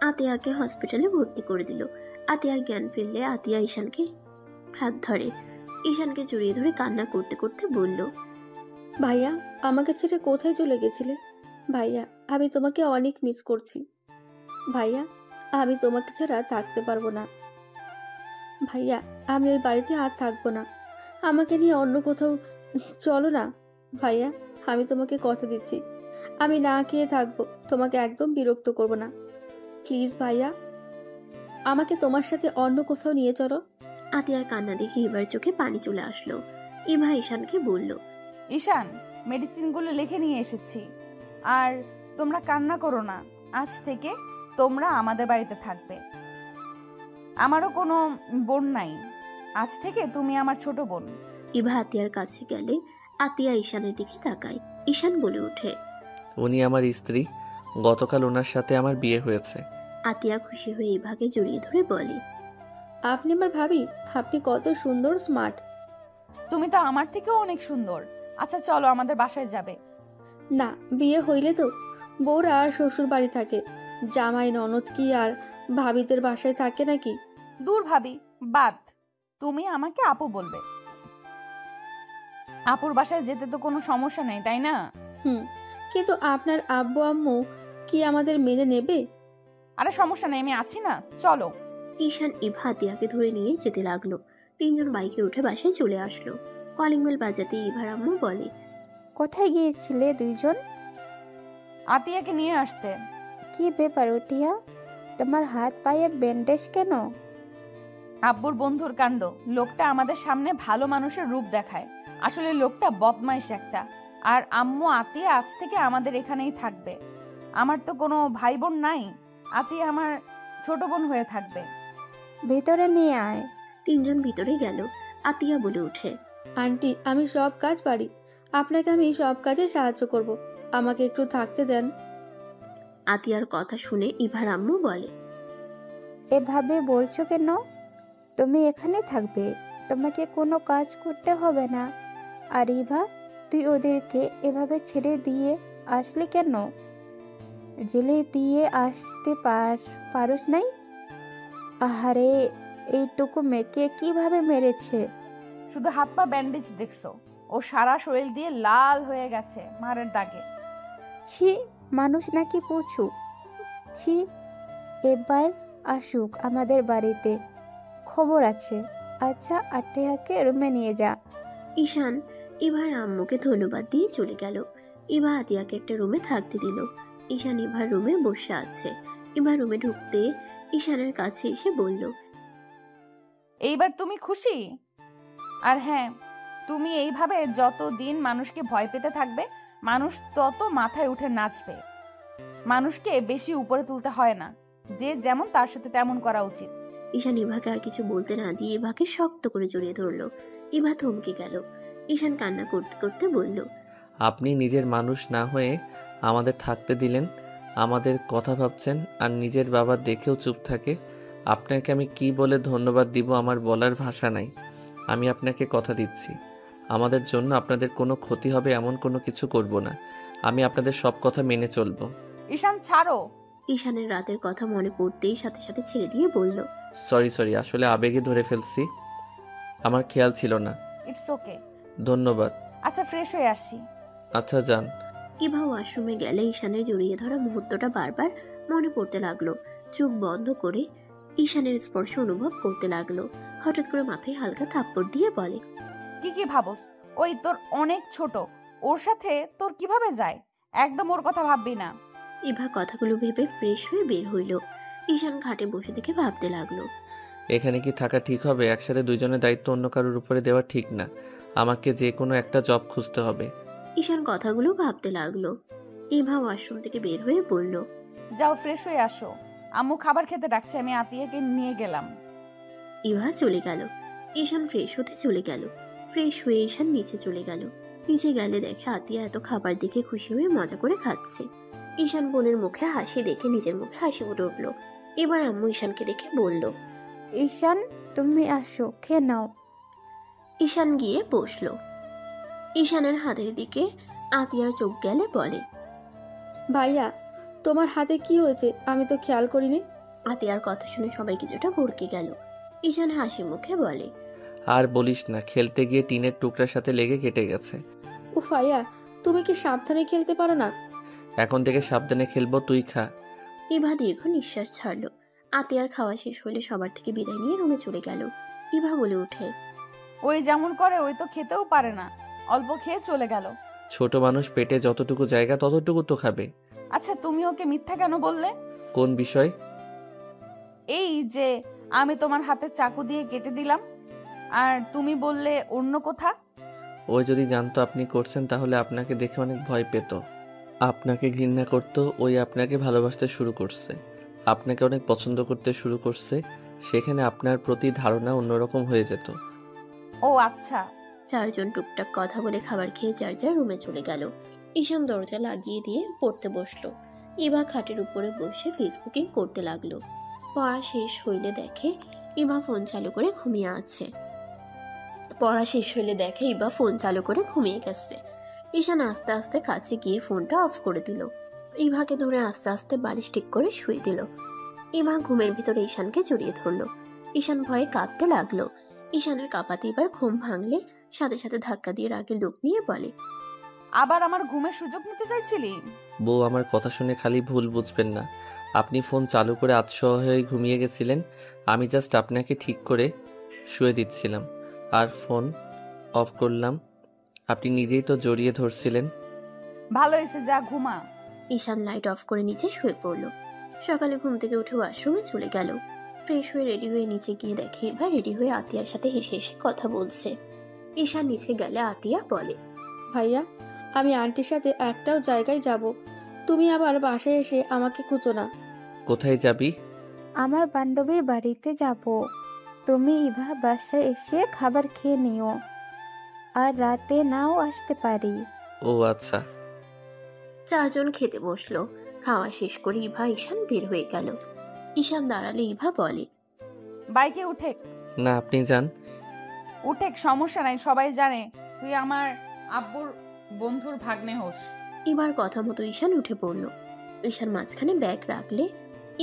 আতিয়াকে হসপিটালে ভর্তি করে দিল। আতিয়ার জ্ঞান ফিরলে আতিয়া ঈশানকে হাত ধরে। ঈশানকে জড়িয়ে ধরে কান্না করতে করতে বলল, ভাইয়া, আমাকে ছেড়ে কোথায় চলে গেছিলে? ভাইয়া, আমি তোমাকে অনেক মিস করছি। ভাইয়া, আমি তোমাকে ছাড়া থাকতে পারবো না। ভাইয়া, আমি ওই বাড়িতে আর থাকবো না। আমাকে নিয়ে অন্য কোথাও চলো না। ভাইয়া, আমি তোমাকে কথা দিচ্ছি, আমি না খেয়ে থাকবো, তোমাকে একদম বিরক্ত করব না। প্লিজ ভাইয়া, আমাকে তোমার সাথে অন্য কোথাও নিয়ে চলো। আতিয়ার কান্না দেখে ইভার চোখে পানি চলে আসলো। ইভা ঈশানকে বলল, ঈশান, মেডিসিনগুলো লিখে নিয়ে এসেছি। আর তোমরা কান্না করো না, আজ থেকে তোমরা আমাদের বাড়িতে থাকবে। আমারও কোনো বোন নাই, আজ থেকে তুমি আমার ছোট বোন। ইভা আতিয়ার কাছে গেলে আতিয়া ঈশানের দিকে তাকায়। ঈশান বলে ওঠে, উনি আমার স্ত্রী, গতকাল ওনার সাথে আমার বিয়ে হয়েছে। আতিয়া খুশি হয়ে ইভাকে জড়িয়ে ধরে বলে, আপনি আমার ভাবি, আপনি কত সুন্দর, স্মার্ট। তুমি তো আমার থেকেও অনেক সুন্দর। আচ্ছা চলো, আমাদের বাসায় যাবে। না, বিয়ে হইলে তো বউরা শ্বশুর বাড়ি থাকে, জামাই ননদ কি আর ভাবিদের বাসায় থাকে নাকি? দূর ভাবি, বাদ। তুমি আমাকে আপু বলবে। আপুর বাসায় যেতে তো কোনো সমস্যা নেই, তাই না? কিন্তু আপনার আব্বু আম্মু কি আমাদের মেনে নেবে? আরে সমস্যা নেই, আমি আছি না, চলো। ঈশান ইভা আতিয়াকে ধরে নিয়ে যেতে লাগলো। 3 জন বাইকে উঠে বাসায় চলে আসলো। কলিং বেল বাজাতে ইভার আম্মু বলে, কোথায় গিয়েছিলে দুইজন? আতিয়াকে নিয়ে আসতে। কি ব্যাপার উঠিয়া? তোমার হাত পায়ে ব্যান্ডেজ কেন? আব্বুর বন্ধুর কাণ্ড। লোকটা আমাদের সামনে ভালো মানুষের রূপ দেখায়, আসলে লোকটা বদমাইশ একটা। আর আম্মু আতিয়া আজ থেকে আমাদের এখানেই থাকবে। আমার তো কোনো ভাই বোন নাই, আতিয়া আমার ছোট বোন হয়ে থাকবে। ভিতরে নিয়ে আয়। তিনজন ভিতরে গেল। আতিয়া বলে ওঠে, আন্টি, আমি সব কাজ পারি, আপনাকে আমি সব কাজে সাহায্য করব, আমাকে একটু থাকতে দেন। আতিয়ার কথা শুনে ইভার আম্মু বলে, এভাবে বলছো কেন? তুমি এখানে থাকবে, তোমাকে কোনো কাজ করতে হবে না। আর ইভা, তুই ওদেরকে এভাবে ছেড়ে দিয়ে আসলি কেন? জেলে দিয়ে আসতে পারোস নাই? আহারে, এইটুকু মেয়েকে কিভাবে মেরেছে? শুধু হাত পা ব্যান্ডেজ দেখছো, ও সারা শরীর দিয়ে লাল হয়ে গেছে মারের দাগে। ছি, মানুষ নাকি পুছু? ছি, এবার আসুক আমাদের বাড়িতে, খবর আছে। আচ্ছা, আটেয়াকে রুমে নিয়ে যা। ঈশান ইভার আম্মুকে ধন্যবাদ দিয়ে চলে গেল। ইভা আতিয়াকে একটা রুমে থাকতে দিল। ঈশান ইভার রুমে বসে আছে। ইভা রুমে ঢুকতে ঈশানের কাছে এসে বলল, এইবার তুমি খুশি? আর হ্যাঁ, তুমি এইভাবে যতদিন মানুষকে ভয় পেতে থাকবে, মানুষ তত মাথায় উঠে নাচবে। মানুষকে বেশি উপরে তুলতে হয় না, যে যেমন তার সাথে তেমন করা উচিত। ঈশান ইভাকে আর কিছু বলতে না দিয়ে ইভাকে শক্ত করে জড়িয়ে ধরলো। ইভা থমকে গেল। ঈশান কান্না করতে করতে বলল, আপনি নিজের মানুষ না হয়ে আমাদের থাকতে দিলেন, আমাদের কথা ভাবছেন, আর নিজের বাবা দেখেও চুপ থাকে। আপনাকে আমি কি বলে ধন্যবাদ দিব আমার বলার ভাষা নাই। আমি আপনাকে কথা দিচ্ছি, আমাদের জন্য আপনাদের কোনো ক্ষতি হবে এমন কোনো কিছু করব না। আমি আপনাদের সব কথা মেনে চলবো। ঈশান ছাড়ো। ঈশানের রাতের কথা মনে পড়তেই সাথে সাথে ছেড়ে দিয়ে বলল, সরি, আসলে আবেগে ধরে ফেলছি, আমার খেয়াল ছিল না। It's okay. ধন্যবাদ। আচ্ছা, ফ্রেশ হয়ে আসি। আচ্ছা, যান। ইভা ওয়াশরুমে গেলে ঈশানের জড়িয়ে ধরা মুহূর্তটা বারবার মনে পড়তে লাগলো। চোখ বন্ধ করে ঈশানের স্পর্শ অনুভব করতে লাগলো। হঠাৎ করে মাথায় হালকা থাপ্পড় দিয়ে বলে, কি ভাবস? ওই তোর অনেক ছোট, ওর সাথে তোর কিভাবে যায়? একদম ওর কথা ভাববি না। ইভা কথাগুলো ভেবে ফ্রেশ হয়ে বের হইল। ঈশান ঘাটে বসে থেকে ভাবতে লাগলো, এখানে কি থাকা ঠিক হবে? একসাথে দুইজনের দায়িত্ব অন্য কারোর উপরে দেওয়া ঠিক না। আমাকে যে কোনো একটা জব খুঁজতে হবে। ঈশান কথাগুলো ভাবতে লাগলো। ইভা ওয়াশরুম থেকে বের হয়ে বলল, যাও ফ্রেশ হয়ে আসো, আম্মু খাবার খেতে ডাকছে, আমি আতিয়াকে নিয়ে গেলাম। ইভা চলে গেল। ঈশান ফ্রেশ হতে চলে গেল। ফ্রেশ হয়ে ঈশান নিচে চলে গেল। নিচে গেলে দেখে আতিয়া এত খাবার দেখে খুশি হয়ে মজা করে খাচ্ছে। ঈশান বোনের মুখে হাসি দেখে নিজের মুখে হাসি ফুটে উঠল। এবার আম্মু ঈশানকে দেখে বলল, ঈশান, তুমি আসো, খেয়ে নাও। ঈশান গিয়ে বসলো। ঈশানের হাতের দিকে আতিয়ার চোখ গেলে বলে, ভাইয়া, তোমার হাতে কি হয়েছে? আমি তো খেয়াল করিনি। আতিয়ার কথা শুনে সবাই কিছুটা ভরকে গেল। ঈশান হাসি মুখে বলে, আর বলিস না, খেলতে গিয়ে টিনের টুকরার সাথে লেগে কেটে গেছে। ও ভাইয়া, তুমি কি সাবধানে খেলতে পারো না? এখন থেকে সাবধানে খেলবো, তুই খা। ইভা দীর্ঘ নিঃশ্বাস ছাড়ল। আতিয়ার খাওয়া শেষ হলে সবার থেকে বিদায় নিয়ে রুমে চলে গেল। ইভা বলে ওঠে, ওই যেমন করে, ওই তো খেতেও পারে না, অল্প খেয়ে চলে গেল। ছোট মানুষ, পেটে যতটুকু জায়গা ততটুকু তো খাবে। আচ্ছা, তুমি ওকে মিথ্যা কেন বললে? কোন বিষয়? এই যে আমি তোমার হাতে চাকু দিয়ে কেটে দিলাম, আর তুমি বললে অন্য কোথা। ওই যদি জানতো আপনি করছেন তাহলে আপনাকে দেখে অনেক ভয় পেত, আপনাকে ঘৃণা করতো, ওই আপনাকে ভালোবাসতে শুরু করছে, আপনাকে অনেক পছন্দ করতে শুরু করছে, সেখানে আপনার প্রতি ধারণা অন্যরকম হয়ে যেত। ও আচ্ছা। চারজন টুকটাক কথা বলে খাবার খেয়ে যার যার রুমে চলে গেল। ঈশান দরজা লাগিয়ে দিয়ে পড়তে বসলো। ইভা খাটের উপরে বসে ফেসবুকিং করতে লাগলো। পড়া শেষ হইলে দেখে ইভা ফোন চালু করে ঘুমিয়ে আছে। ঘুমিয়ে গেছে। ঈশান আস্তে আস্তে কাছে গিয়ে ফোনটা অফ করে দিল। ইভাকে ধরে আস্তে আস্তে বালিশ ঠিক করে শুয়ে দিল। ইভা ঘুমের ভিতরে ঈশানকে জড়িয়ে ধরলো। ঈশান ভয়ে কাঁপতে লাগলো। ঈশানের কাঁপাতে এবার ঘুম ভাঙলে সাথে সাথে ধাক্কা দিয়ে রাগে লোক নিয়ে বলে, আবার আমার ঘুমের সুযোগ নিতে চাইছিলি? বউ, আমার কথা শুনে খালি ভুল বুঝবেন না। আপনি ফোন চালু করে আতশোয়া হয়ে ঘুমিয়ে গেছিলেন, আমি জাস্ট আপনাকে ঠিক করে শুয়ে দিচ্ছিলাম আর ফোন অফ করলাম। আপনি নিজেই তো জড়িয়ে ধরছিলেন। ভালো হয়েছে, যা ঘুমা। ঈশান লাইট অফ করে নিচে শুয়ে পড়ল। সকালে ঘুম থেকে উঠে ওয়াশরুমে চলে গেল। ফ্রেশ হয়ে রেডি হয়ে নিচে গিয়ে দেখে এবার রেডি হয়ে আতিয়ার সাথে হেসে হেসে কথা বলছে। ঈশান নিচে গেলে আতিয়া বলে, ভাইয়া আমি আন্টির সাথে একটাও জায়গায় যাব, তুমি আবার বাসায় এসে আমাকে খুঁজো না। কোথায় যাবি? আমার বান্ধবীর বাড়িতে যাব। তুমি ইভা বাসায় এসে খাবার খেয়ে নিও, আর রাতে নাও আসতে পারি। ও আচ্ছা। চারজন খেতে বসলো। খাওয়া শেষ করে ইভা ঈশান বের হয়ে গেল। ঈশান দাঁড়ালে ইভা বলে, বাইকে উঠে। না, আপনি যান। উঠেক, সমস্যা নাই, সবাই জানে তুই আমার আব্বুর বন্ধুর ভাগ্নে হোস। এবার কথা মতো ঈশান উঠে পড়ল। ঈশান মাঝখানে ব্যাগ রাখলে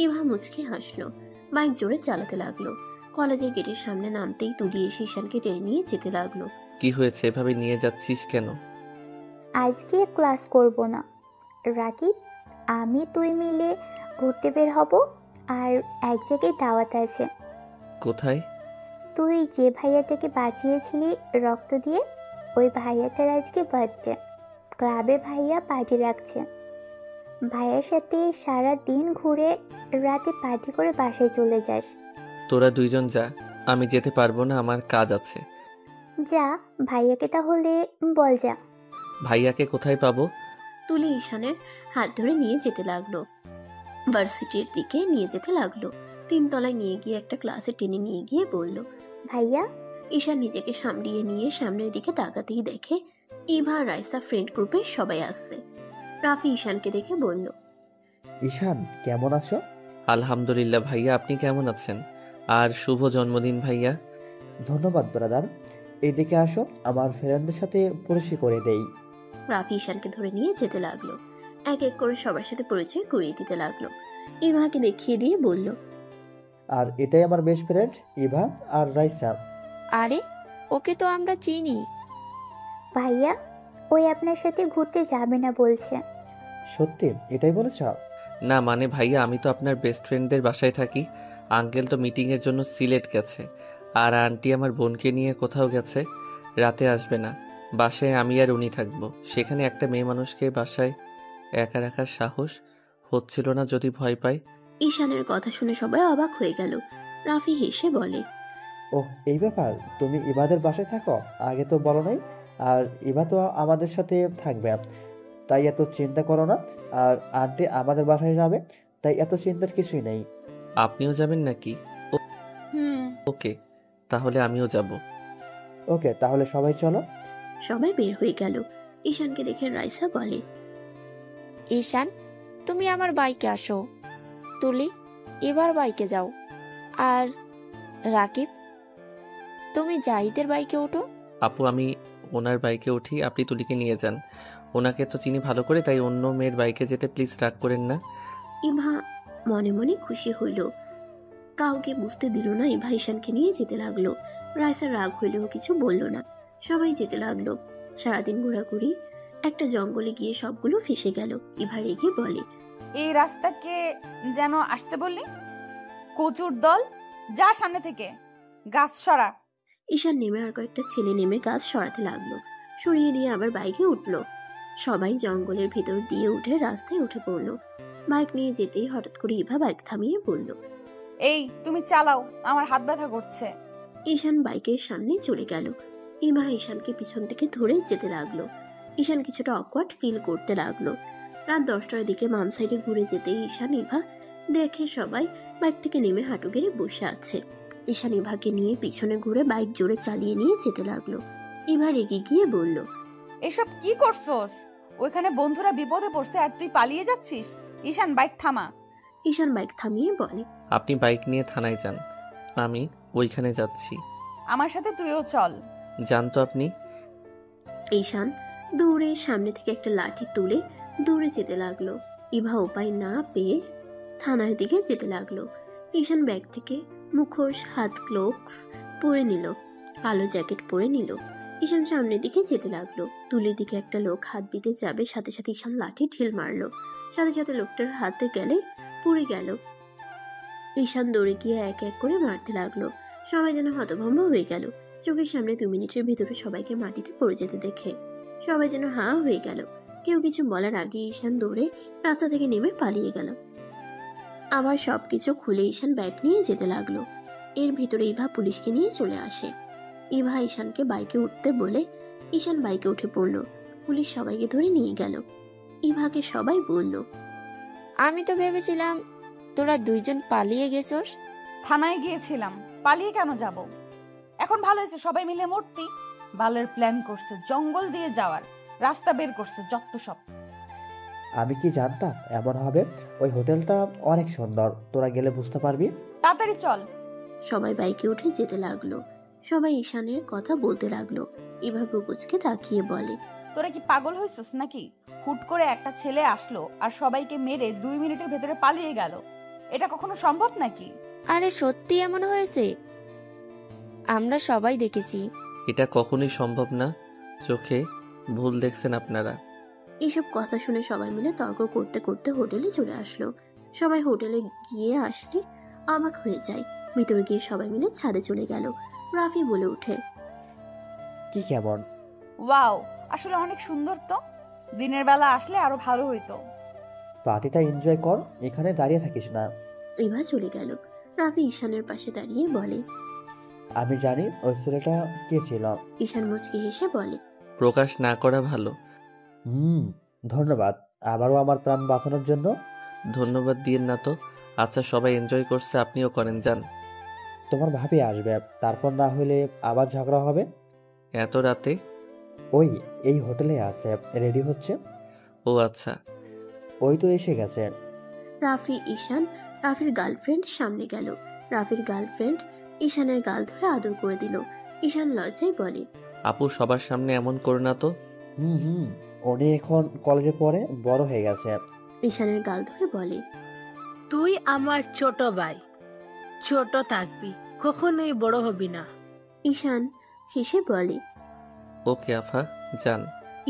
ইভা মুচকে হাসলো। বাইক জোরে চালাতে লাগলো। কলেজের গেটের সামনে নামতেই তুলি এসে ঈশানকে টেনে নিয়ে যেতে লাগলো। কি হয়েছে, এভাবে নিয়ে যাচ্ছিস কেন? আজকে ক্লাস করব না রাকিব, আমি তুই মিলে ঘুরতে বের হব। আর এক জায়গায় দাওয়াত আছে। কোথায়? তুই যে ভাইয়াটাকে বাঁচিয়েছিলি রক্ত দিয়ে, ওই ভাইয়াটার আজকে বার্থডে। ক্লাবে ভাইয়া পার্টি রাখছে। ভাইয়ার সাথে সারা দিন ঘুরে রাতে পার্টি করে বাসায় চলে যাস। তোরা দুইজন যা, আমি যেতে পারবো না, আমার কাজ আছে। যা, ভাইয়াকে তাহলে বল যা। ভাইয়াকে কোথায় পাবো? তুলি ঈশানের হাত ধরে নিয়ে যেতে লাগলো। ভার্সিটির দিকে নিয়ে যেতে লাগলো। 3 তলায় নিয়ে গিয়ে একটা ক্লাসে টেনে নিয়ে গিয়ে বলল, ভাইয়া। ঈশান নিজেকে সামলিয়ে নিয়ে সামনের দিকে তাকাতেই দেখে ইভা রাইসা ফ্রেন্ড গ্রুপের সবাই আসছে। রাফি ঈশানকে দেখে বলল, ঈশান কেমন আছো? আলহামদুলিল্লাহ ভাইয়া, আপনি কেমন আছেন? আর শুভ জন্মদিন ভাইয়া। ধন্যবাদ ব্রাদার, এইদিকে আসো, আমার ফ্রেন্ডদের সাথে পরিচয় করে দেই। রাফি ঈশানকে ধরে নিয়ে যেতে লাগলো। এক এক করে সবার সাথে পরিচয় করিয়ে দিতে লাগলো। ইভাকে দেখিয়ে দিয়ে বলল, আর এটাই আমার বেস্ট ফ্রেন্ড ইভা আর রাইসা। আরে ওকে তো আমরা চিনি। ভাইয়া, ওই আপনার সাথে ঘুরতে যাবে না বলছে। সত্যি এটাই বলেছ? না মানে ভাইয়া, আমি তো আপনার বেস্ট ফ্রেন্ডদের বাসায় থাকি। আঙ্কেল তো মিটিংয়ের জন্য সিলেট গেছে, আর আন্টি আমার বোনকে নিয়ে কোথাও গেছে, রাতে আসবে না। বাসায় আমি আর উনি থাকবো। সেখানে একটা মেয়ে মানুষকে বাসায় একা রাখার সাহস হচ্ছিল না যদি ভয় পাই। ঈশানের কথা শুনে সবাই অবাক হয়ে গেল। রাফি হেসে বলে, ওহ, এই ব্যাপার, তুমি ইভাদের বাসায় থাকো? আগে তো বলো নাই। আর ইভা তো আমাদের সাথে থাকবে, তাই এত চিন্তা করো না। আর আন্টি আমাদের বাসায় যাবে, তাই এত চিন্তার কিছুই নেই। আপনিও যাবেন নাকি? ওকে, তাহলে আমিও যাব। ওকে, তাহলে সবাই চলো। সবাই বের হয়ে গেল। ঈশানকে দেখে রাইসা বলে, ঈশান তুমি আমার বাইকে আসো। তুলি এবার বাইকে যাও। আর রাকিব তুমি জাহিদের বাইকে ওঠো। আপু, আমি ওনার বাইকে উঠি, আপনি তুলিকে নিয়ে যান। ওনাকে তো চিনি ভালো করে, তাই অন্য মেয়ের বাইকে যেতে প্লিজ রাগ করেন না। ইভা মনে মনে খুশি হইল। কাউকে বুঝতে দিল না ইভা ঈশানকে নিয়ে যেতে লাগলো। রাইসার রাগ হইলেও কিছু বলল না। সবাই যেতে লাগলো। সারাদিন ঘোরাঘুরি। একটা জঙ্গলে গিয়ে সবগুলো ফেসে গেল। ইভা রেগে বলে, এই রাস্তাকে যেন আসতে বললি? কচুর দল, যা সামনে থেকে, গাছ সরা। ঈশান নেমে আর কয়েকটা ছেলে নেমে গাছ সরাতে লাগলো। সরিয়ে দিয়ে আবার বাইকে উঠলো। সবাই জঙ্গলের ভিতর দিয়ে উঠে রাস্তায় উঠে পড়লো। বাইক নিয়ে যেতেই হঠাৎ করে ইভা বাইক থামিয়ে বলল, এই তুমি চালাও, আমার হাত ব্যথা করছে। ঈশান বাইকের সামনে চলে গেল। ইভা ঈশানকে পিছন থেকে ধরে যেতে লাগলো। ঈশান কিছুটা অকওয়ার্ড ফিল করতে লাগলো। রাত 10টার দিকে বাম সাইডে ঘুরে যেতেই ঈশান ইভা দেখে সবাই বাইক থেকে নেমে হাঁটু গেড়ে বসে আছে। ঈশান ইভাকে নিয়ে পিছনে ঘুরে বাইক জোরে চালিয়ে নিয়ে যেতে লাগলো। ইভা রেগে গিয়ে বলল, এসব কি করছস? ওইখানে বন্ধুরা বিপদে পড়ছে আর তুই পালিয়ে যাচ্ছিস। ঈশান, বাইক থামা। ঈশান বাইক থামিয়ে বলে, আপনি বাইক নিয়ে থানায় যান, আমি ওইখানে যাচ্ছি। আমার সাথে তুইও চল। যান তো আপনি। ঈশান দৌড়ে সামনে থেকে একটা লাঠি তুলে দৌড়ে যেতে লাগলো। ইভা উপায় না পেয়ে থানার দিকে যেতে লাগলো। ঈশান ব্যাগ থেকে মুখোশ, হাত গ্লোভস পরে নিল, কালো জ্যাকেট পরে নিল। ঈশান সামনের দিকে যেতে লাগলো। তুলির দিকে একটা লোক হাত দিতে যাবে, সাথে সাথে ঈশান লাঠি ঢিল মারলো। সাথে সাথে লোকটার হাতে গেলে পুড়ে গেল। ঈশান দৌড়ে গিয়ে এক এক করে মারতে লাগলো। সবাই যেন হতভম্ব হয়ে গেল। চোখের সামনে 2 মিনিটের ভিতরে সবাইকে মাটিতে পড়ে যেতে দেখে সবাই যেন হাঁ হয়ে গেল। কেউ কিছু বলার আগে ঈশান দৌড়ে রাস্তা থেকে নেমে পালিয়ে গেল। আবার সবকিছু খুলে ঈশান ব্যাগ নিয়ে যেতে লাগলো। এর ভিতরে ইভা পুলিশকে নিয়ে চলে আসে। ইভা ঈশানকে বাইকে উঠতে বলে ঈশান বাইকে উঠে পড়লো। পুলিশ সবাইকে ধরে নিয়ে গেল। ইভাকে সবাই বলল, আমি তো ভেবেছিলাম তোরা দুইজন পালিয়ে গেছস। থানায় গিয়েছিলাম, পালিয়ে কেন যাব? এখন ভালো হয়েছে, সবাই মিলে মূর্তি বালের প্ল্যান করছে, জঙ্গল দিয়ে যাওয়ার রাস্তা বের করছে, যত সব। আমি কি জানতাম এমন হবে? ওই হোটেলটা অনেক সুন্দর, তোরা গেলে বুঝতে পারবি। তাড়াতাড়ি চল। সবাই বাইকে উঠে যেতে লাগলো। সবাই ঈশানের কথা বলতে লাগলো। ইভা প্রপোজকে তাকিয়ে বলে, তোরা কি পাগল হয়েছিস নাকি? হুট করে একটা ছেলে আসলো আর সবাইকে মেরে 2 মিনিটের ভেতরে পালিয়ে গেল। এটা কখনো সম্ভব নাকি? আরে সত্যি এমন হয়েছে, আমরা সবাই দেখেছি। এটা কখনোই সম্ভব না, চোখে ভুল দেখছেন আপনারা। এইসব কথা শুনে সবাই মিলে তর্ক করতে করতে হোটেলে চলে আসলো। সবাই হোটেলে গিয়ে আসলে অবাক হয়ে যায়। ভিতরে গিয়ে সবাই মিলে ছাদে চলে গেল। রাফি বলে ওঠে, কি কেমন? ওয়াও, আসলে অনেক সুন্দর তো। দিনের বেলা আসলে আরো ভালো হইতো। পার্টিটা এনজয় কর, এখানে দাঁড়িয়ে থাকিস না। ইভা চলে গেল। রাফি ঈশানের পাশে দাঁড়িয়ে বলে, আমি জানি ওই ছেলেটা কে ছিল। ঈশান মুচকি হেসে বলে, প্রকাশ না করা ভালো। ধন্যবাদ আবারও আমার প্রাণ বাঁচানোর জন্য। ধন্যবাদ দিয়েন না তো। আচ্ছা, সবাই এনজয় করছে, আপনিও করেন, যান। তোমার ভাবি আসবে, তারপর না হলে আবার ঝগড়া হবে। এত রাতে? ওই এই হোটেলে আছে, রেডি হচ্ছে। ও আচ্ছা। ওই তো এসে গেছে। রাফি ঈশান রাফির গার্লফ্রেন্ড সামনে গেল। রাফির গার্লফ্রেন্ড ঈশানের গাল ধরে আদর করে দিল। ঈশান লজ্জায় বলে, আপু সবার সামনে এমন করো না তো। উনি এখন কলেজে পড়ে, বড় হয়ে গেছে। ঈশানের গাল ধরে বলে, তুই আমার ছোট ভাই, ছোট থাকবি, কখনোই বড় হবি না। ঈশান হেসে বলে, ওকে আফা, যান।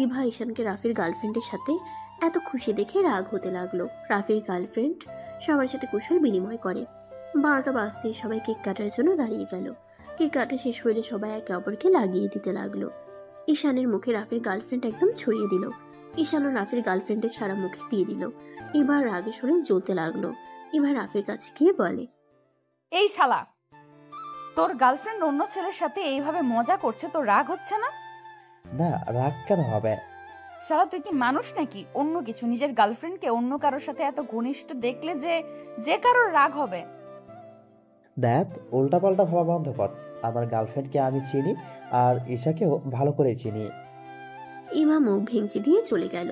ইভা ঈশানকে রাফির গার্লফ্রেন্ডের সাথে এত খুশি দেখে রাগ হতে লাগলো। রাফির গার্লফ্রেন্ড সবার সাথে কুশল বিনিময় করে। 12টা বাজতেই সবাই কেক কাটার জন্য দাঁড়িয়ে গেল। কেক কাটা শেষ হলে সবাই একে অপরকে লাগিয়ে দিতে লাগলো। ঈশানের মুখে রাফির গার্লফ্রেন্ড একদম ছড়িয়ে দিল। ঈশানও রাফির গার্লফ্রেন্ডের সারা মুখে দিয়ে দিল। ইভা রাগে সরে জ্বলতে লাগলো। ইভা রাফির কাছে গিয়ে বলে, এই শালা, তোর গার্লফ্রেন্ড অন্য ছেলের সাথে এইভাবে মজা করছে, তোর রাগ হচ্ছে না? না, রাগ কেন হবে? শালা, তুই কি মানুষ নাকি? অন্য কিছু, নিজের গার্লফ্রেন্ডকে অন্য কারোর সাথে এত ঘনিষ্ঠ দেখলে যে কারোর রাগ হবে। দেখ, উল্টাপাল্টা ভাবা বন্ধ কর। আমার গার্লফ্রেন্ডকে আমি চিনি, আর ঈশাকেও ভালো করে চিনি। ইমা মুখ ভেঙচি দিয়ে চলে গেল।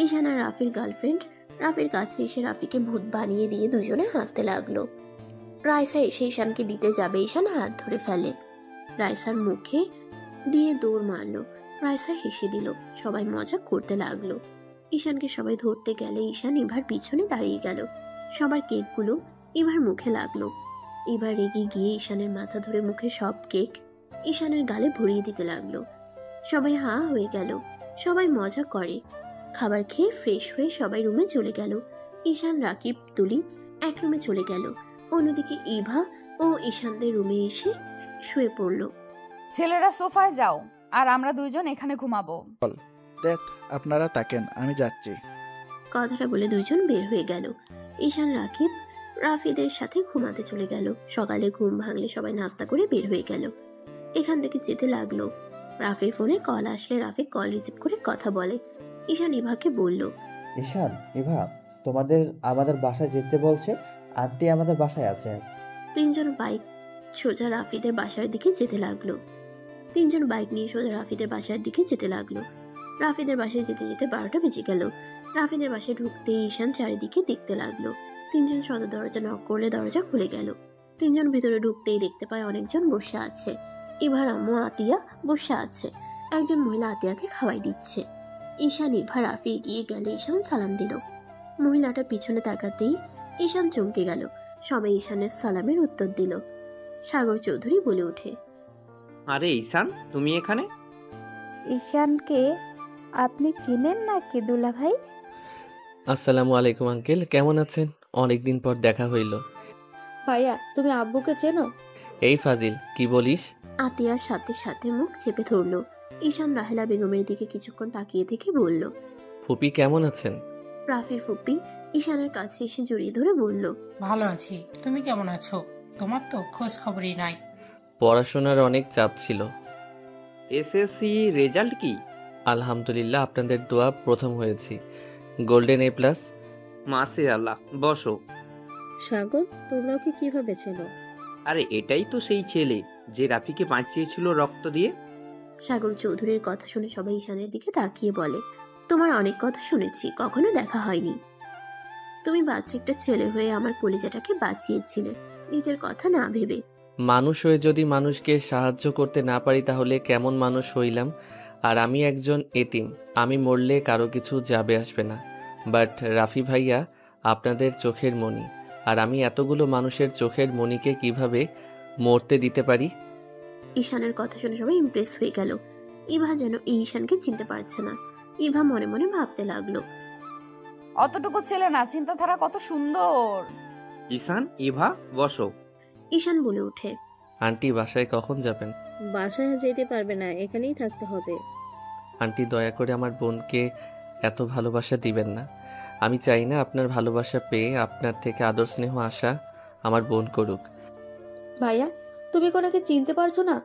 ঈশান আর রাফির গার্লফ্রেন্ড রাফির কাছে এসে রাফিকে ভূত বানিয়ে দিয়ে দুজনে হাসতে লাগলো। রাইসা এসে ঈশানকে দিতে যাবে, ঈশান হাত ধরে ফেলে। রাইসার মুখে দিয়ে দৌড় মারলো। রাইসা হেসে দিল। সবাই মজা করতে লাগলো। ঈশানকে সবাই ধরতে গেলে ঈশান ইভার পিছনে দাঁড়িয়ে গেল। সবার কেকগুলো ইভার মুখে লাগলো। ইভা রেগে গিয়ে ঈশানের মাথা ধরে মুখে সব কেক ঈশানের গালে ভরিয়ে দিতে লাগলো। সবাই হা হয়ে গেল। সবাই মজা করে। খাবার খেয়ে ফ্রেশ হয়ে সবাই রুমে চলে গেল। ঈশান, রাকিব, তুলি এক রুমে চলে গেল। অন্যদিকে ইভা ও ঈশানদের রুমে এসে শুয়ে পড়ল। ছেলেরা সোফায় যাও, আর আমরা দুইজন এখানে ঘুমাবো। দেখ, আপনারা তাকেন, আমি যাচ্ছি। কথাটা বলে দুইজন বের হয়ে গেল। ঈশান, রাকিব রাফিদের সাথে ঘুমাতে চলে গেল। সকালে ঘুম ভাঙলে সবাই নাস্তা করে বের হয়ে গেল। এখান থেকে যেতে লাগলো। রাফির ফোনে কল আসলে রাফি কল রিসিভ করে কথা বলে। ঈশান ইভাকে বলল, ঈশান, ইভা তোমাদের আমাদের বাসায় যেতে বলছে, আন্টি আমাদের বাসায় আছে। তিনজন বাইক সোজা রাফিদের বাসার দিকে যেতে লাগলো। তিনজন বাইক নিয়ে সোজা রাফিদের বাসার দিকে যেতে লাগলো। রাফিদের বাসায় যেতে যেতে 12টা বেজে গেল। রাফিদের বাসায় ঢুকতে ঈশান চারিদিকে দেখতে লাগলো। তিনজন সদর দরজা নক করলে দরজা খুলে গেল। তিনজন ভিতরে ঢুকতেই দেখতে পায় অনেকজন বসে আছে। ইভার আম্মু আতিয়া বসে আছে। একজন মহিলা আতিয়াকে খাওয়াই দিচ্ছে। ঈশান, ইভা, রাফি এগিয়ে গেলে ঈশান সালাম দিল। মহিলাটা পিছনে তাকাতেই ঈশান চমকে গেল। সবাই ঈশানের সালামের উত্তর দিল। সাগর চৌধুরী বলে ওঠে, আরে ঈশান, তুমি এখানে? ঈশানকে আপনি চিনেন নাকি দুলা ভাই? আসসালামু আলাইকুম আঙ্কেল, কেমন আছেন? অনেকদিন পর দেখা হইল। ভাইয়া, তুমি আব্বুকে চেনো? এই ফাজিল, কি বলিস? আতিয়ার সাথে সাথে মুখ চেপে ধরল। ঈশান রাহেলা বেগমের দিকে কিছুক্ষণ তাকিয়ে থেকে বলল, ফুপি কেমন আছেন? রাফির ফুপি ঈশানের কাছে এসে জড়িয়ে ধরে বলল, ভালো আছি, তুমি কেমন আছো? তোমার তো খোঁজ খবরই নাই। পড়াশোনার অনেক চাপ ছিল। এসএসসি রেজাল্ট কি? আলহামদুলিল্লাহ, আপনাদের দোয়া প্রথম হয়েছি, গোল্ডেন A+। মাশাআল্লাহ, বসো। সাগর, তোমরা ওকে কিভাবে চেনো? আরে এটাই তো সেই ছেলে যে রাফিকে বাঁচিয়েছিল রক্ত দিয়ে। সাগর চৌধুরীর কথা শুনে সবাই ঈশানের দিকে তাকিয়ে বলে, তোমার অনেক কথা শুনেছি, কখনো দেখা হয়নি। তুমি বাচ্চা একটা ছেলে হয়ে আমার কলিজাটাকে বাঁচিয়েছিলে, নিজের কথা না ভেবে। মানুষ হয়ে যদি মানুষকে সাহায্য করতে না পারি তাহলে কেমন মানুষ হইলাম? আর আমি একজন এতিম, আমি মরলে কারো কিছু যাবে আসবে না। বাট রাফি ভাইয়া আপনাদের চোখের মণি, আর আমি এতগুলো মানুষের চোখের মণিকে কিভাবে মরতে দিতে পারি? ঈশানের কথা শুনে সবাই ইমপ্রেস হয়ে গেল। ইভা যেন এই ঈশানকে চিনতে পারছে না। ইভা মনে মনে ভাবতে লাগলো, অতটুকু ছেলে না, চিন্তাধারা কত সুন্দর। ঈশান, ইভা, বসো। ঈশান বলে ওঠে, আন্টি বাসায় কখন যাবেন? বাসায় যেতে পারবে না, এখানেই থাকতে হবে। আন্টি দয়া করে আমার বোনকে এত ভালোবাসা দিবেন না। আমি চাই না আপনার ভালোবাসা পেয়ে আপনার থেকে আদর স্নেহ আশা আমার বোন করুক। ভাইয়া, তুমি কোনাকে চিনতে পারছো না?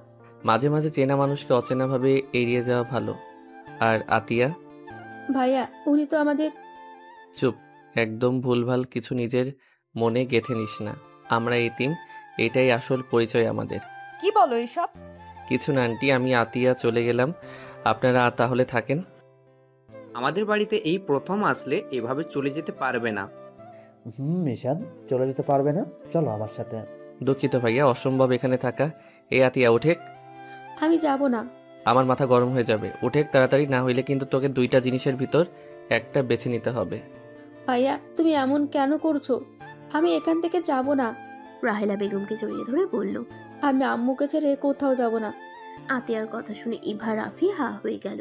মাঝে মাঝে চেনা মানুষকে অচেনাভাবে এড়িয়ে যাওয়া ভালো। আর আতিয়া? ভাইয়া, উনি তো আমাদের। চুপ, একদম ভুলভাল কিছু নিজের মনে গেঁথে নিস না। আমরা এতিম, এটাই আসল পরিচয় আমাদের। কি বলো এসব? কিছু না আন্টি, আমি আতিয়া চলে গেলাম, আপনারা তাহলে থাকেন। আমাদের বাড়িতে এই প্রথম আসলে এভাবে চলে যেতে পারবে না। ঈশান, চলে যেতে পারবে না? চলো আমার সাথে। দুঃখিত ভাইয়া, অসম্ভব এখানে থাকা। এই আতিয়া ওঠেক। আমি যাব না। আমার মাথা গরম হয়ে যাবে, ওঠেক তাড়াতাড়ি, না হইলে কিন্তু তোকে দুইটা জিনিসের ভিতর একটা বেছে নিতে হবে। ভাইয়া, তুমি এমন কেন করছো? আমি এখান থেকে যাব না। রাহেলা বেগমকে জড়িয়ে ধরে বলল, আমি আম্মুকে ছেড়ে কোথাও যাব না। আতিয়ার কথা শুনে ইভা রাফি হা হয়ে গেল।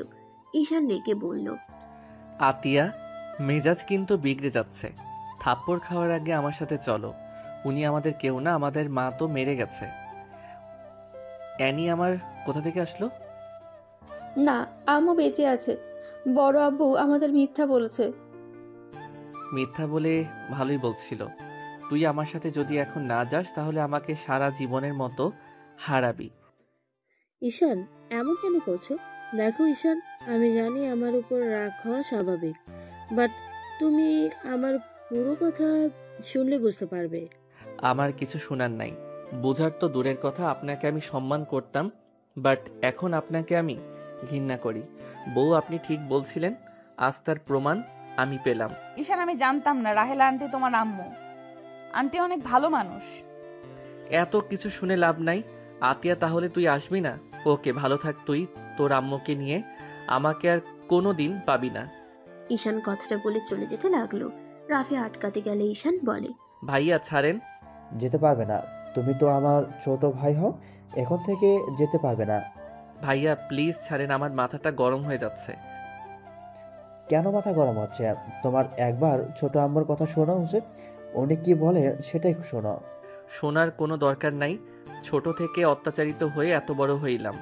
ঈশান রেগে বলল, আতিয়া, মেজাজ কিন্তু বিগড়ে যাচ্ছে। থাপ্পড় খাওয়ার আগে আমার সাথে চলো। উনি আমাদের কেউ না, আমাদের মা তো মেরে গেছে। অ্যানি আমার কোথা থেকে আসলো? না, আম্মু বেঁচে আছে। বড় আব্বু আমাদের মিথ্যা বলেছে। মিথ্যা বলে ভালোই বলছিল। তুই আমার সাথে যদি এখন না যাস তাহলে আমাকে সারা জীবনের মতো হারাবি। ঈশান, এমন কেন করছো? দেখো ঈশান, আমি জানি আমার উপর রাগ হওয়া স্বাভাবিক, বাট তুমি আমার পুরো কথা শুনলে বুঝতে পারবে। আমার কিছু শোনার নাই, বোঝার তো দূরের কথা। আপনাকে আমি সম্মান করতাম, বাট এখন আপনাকে আমি ঘৃণা করি। বউ, আপনি ঠিক বলছিলেন, আজ তার প্রমাণ আমি পেলাম। ঈশান, আমি জানতাম না রাহেলা আন্টি তোমার আম্মু। আন্টি অনেক ভালো মানুষ। এত কিছু শুনে লাভ নাই। আতিয়া, তাহলে তুই আসবি না? ওকে, ভালো থাক তুই তোর আম্মুকে নিয়ে, আমাকে আর কোনো দিন পাবি না। ঈশান কথাটা বলে চলে যেতে লাগলো। রাফি আটকাতে গেলে ঈশান বলে, ভাইয়া ছাড়েন। যেতে পারবে না, তুমি তো আমার ছোট ভাই হও, এখন থেকে যেতে পারবে না। ভাইয়া প্লিজ ছাড়েন, আমার মাথাটা গরম হয়ে যাচ্ছে। কেন মাথা গরম হচ্ছে? তোমার একবার ছোট আম্মুর কথা শোনা উচিত, উনি কি বলে সেটাই শোনো। শোনার কোনো দরকার নাই, ছোট থেকে অত্যাচারিত হয়ে এত বড় হইলাম।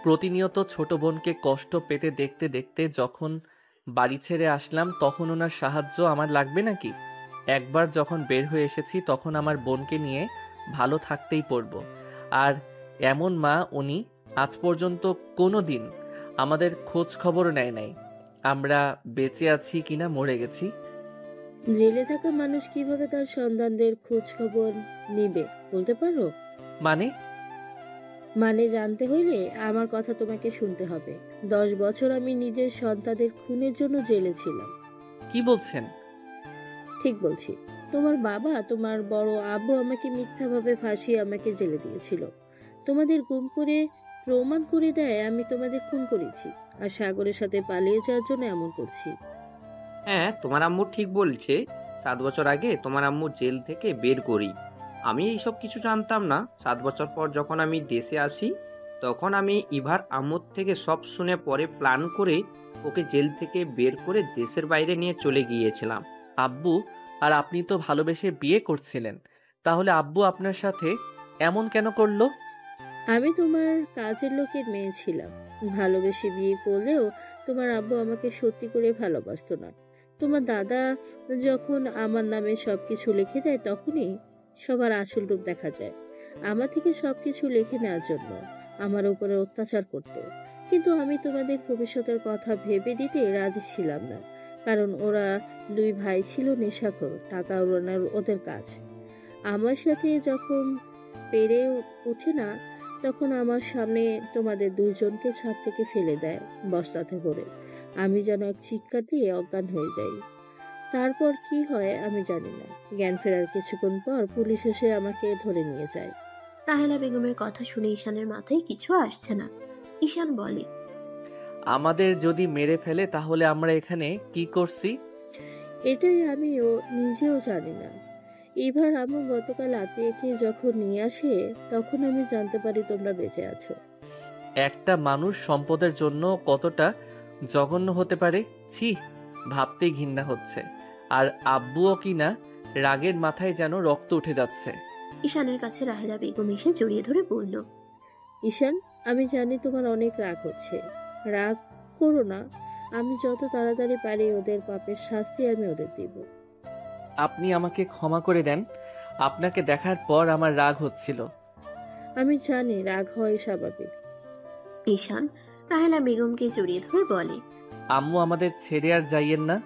প্রতিনিয়ত ছোট বোনকে কষ্ট পেতে দেখতে দেখতে যখন বাড়ি ছেড়ে আসলাম তখন ওনার সাহায্য আমার লাগবে নাকি? একবার যখন বের হয়ে এসেছি তখন আমার বোনকে নিয়ে ভালো থাকতেই পড়ব। আর এমন মা উনি আজ পর্যন্ত কোনো দিন আমাদের খোঁজ খবর নেয় নাই, আমরা বেঁচে আছি কিনা মরে গেছি। জেলে থাকা মানুষ কিভাবে তার সন্তানদের খোঁজ খবর নিবে বলতে পারো? মানে জানতে হইলে আমার কথা তোমাকে শুনতে হবে। 10 বছর আমি নিজের সন্তানদের খুনের জন্য জেলে ছিলাম। কি বলছেন? ঠিক বলছি। তোমার বাবা, তোমার বড় আব্বু আমাকে মিথ্যাভাবে ফাঁসিয়ে আমাকে জেলে দিয়েছিল। তোমাদের গুম করে প্রমাণ করে দেয় আমি তোমাদের খুন করেছি, আর সাগরের সাথে পালিয়ে যাওয়ার জন্য এমন করছি। হ্যাঁ, তোমার আম্মু ঠিক বলছে। 7 বছর আগে তোমার আম্মু জেল থেকে বের করি। আমি এইসব কিছু জানতাম না। 7 বছর পর যখন আমি দেশে আসি তখন আমি ইভার আম্মুর থেকে সব শুনে পরে প্ল্যান করে ওকে জেল থেকে বের করে দেশের বাইরে নিয়ে চলে গিয়েছিলাম। আব্বু আর আপনি তো ভালোবেসে বিয়ে করছিলেন, তাহলে আব্বু আপনার সাথে এমন কেন করলো? আমি তোমার কাজের লোকের মেয়ে ছিলাম। ভালোবেসে বিয়ে করলেও তোমার আব্বু আমাকে সত্যি করে ভালোবাসতো না। তোমার দাদা যখন আমার নামে সবকিছু লিখে দেয় তখনই সবার আসল রূপ দেখা যায়। আমার থেকে সবকিছু লিখে নেওয়ার জন্য আমার উপরে অত্যাচার করতো, কিন্তু আমি তোমাদের ভবিষ্যতের কথা ভেবে দিতে রাজি ছিলাম না, কারণ ওরা দুই ভাই ছিল নেশাখোর, টাকা উড়ানোর ওদের কাজ। আমার সাথে যখন পেরে ওঠে না তখন আমার সামনে তোমাদের দুইজনকে ছাদ থেকে ফেলে দেয় বস্তাতে ভরে। আমি যেন এক চিৎকার দিয়ে অজ্ঞান হয়ে যাই। তারপর কি হয় আমি জানি না। জ্ঞান ফেরার কিছুক্ষণ পর পুলিশ এসে আমাকে ধরে নিয়ে যায়। রাহেলা বেগমের কথা শুনে ঈশানের মাথায় কিছু আসছে না। ঈশান বলে, আমাদের যদি মেরে ফেলে তাহলে আমরা এখানে কি করছি? এটাই আমিও নিজেও জানি না। এবার আম্মু গতকাল আতিয়াকে যখন নিয়ে আসে তখন আমি জানতে পারি তোমরা বেঁচে আছো। একটা মানুষ সম্পদের জন্য কতটা জঘন্য হতে পারে, ছি, ভাবতেই ঘৃণা হচ্ছে। আর আব্বুও কিনা রাগের মাথায় যেন রক্ত উঠে যাচ্ছে। ঈশানের কাছে রাহেলা বেগম এসে জড়িয়ে ধরে বলল, ঈশান, আমি জানি তোমার অনেক রাগ হচ্ছে, রাগ করো না। আমি যত তাড়াতাড়ি পারি ওদের পাপের শাস্তি আমি ওদের দিব। আপনি আমাকে ক্ষমা করে দেন, আপনাকে দেখার পর আমার রাগ হচ্ছিল। আমি জানি রাগ হয় স্বাভাবিক। ঈশান রাহেলা বেগমকে জড়িয়ে ধরে বলে, আম্মু আমাদের ছেড়ে আর যাইয়েন না।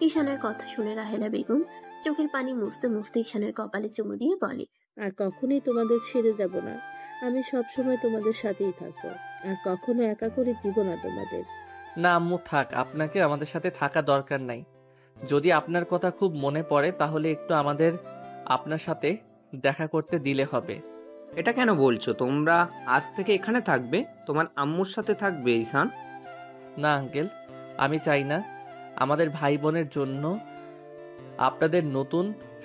ঈশানের কথা শুনে রাহেলা বেগম চোখের পানি মুছতে মুছতে ঈশানের কপালে চুমু দিয়ে বলে, আর কখনোই তোমাদের ছেড়ে যাব না। আমি সবসময় তোমাদের সাথেই থাকবো, আর কখনো একা করে দিব না তোমাদের। না আম্মু থাক, আপনাকে আমাদের সাথে থাকা দরকার নাই। যদি আপনার কথা খুব মনে পড়ে তাহলে একটু আমাদের আপনার সাথে দেখা করতে দিলে হবে। এটা কেন বলছো? তোমরা আজ থেকে এখানে থাকবে, তোমার আম্মুর সাথে থাকবে ঈশান? না আঙ্কেল, আমি চাই না আমাদের ভাই বোনের জন্য আপনাদের নতুন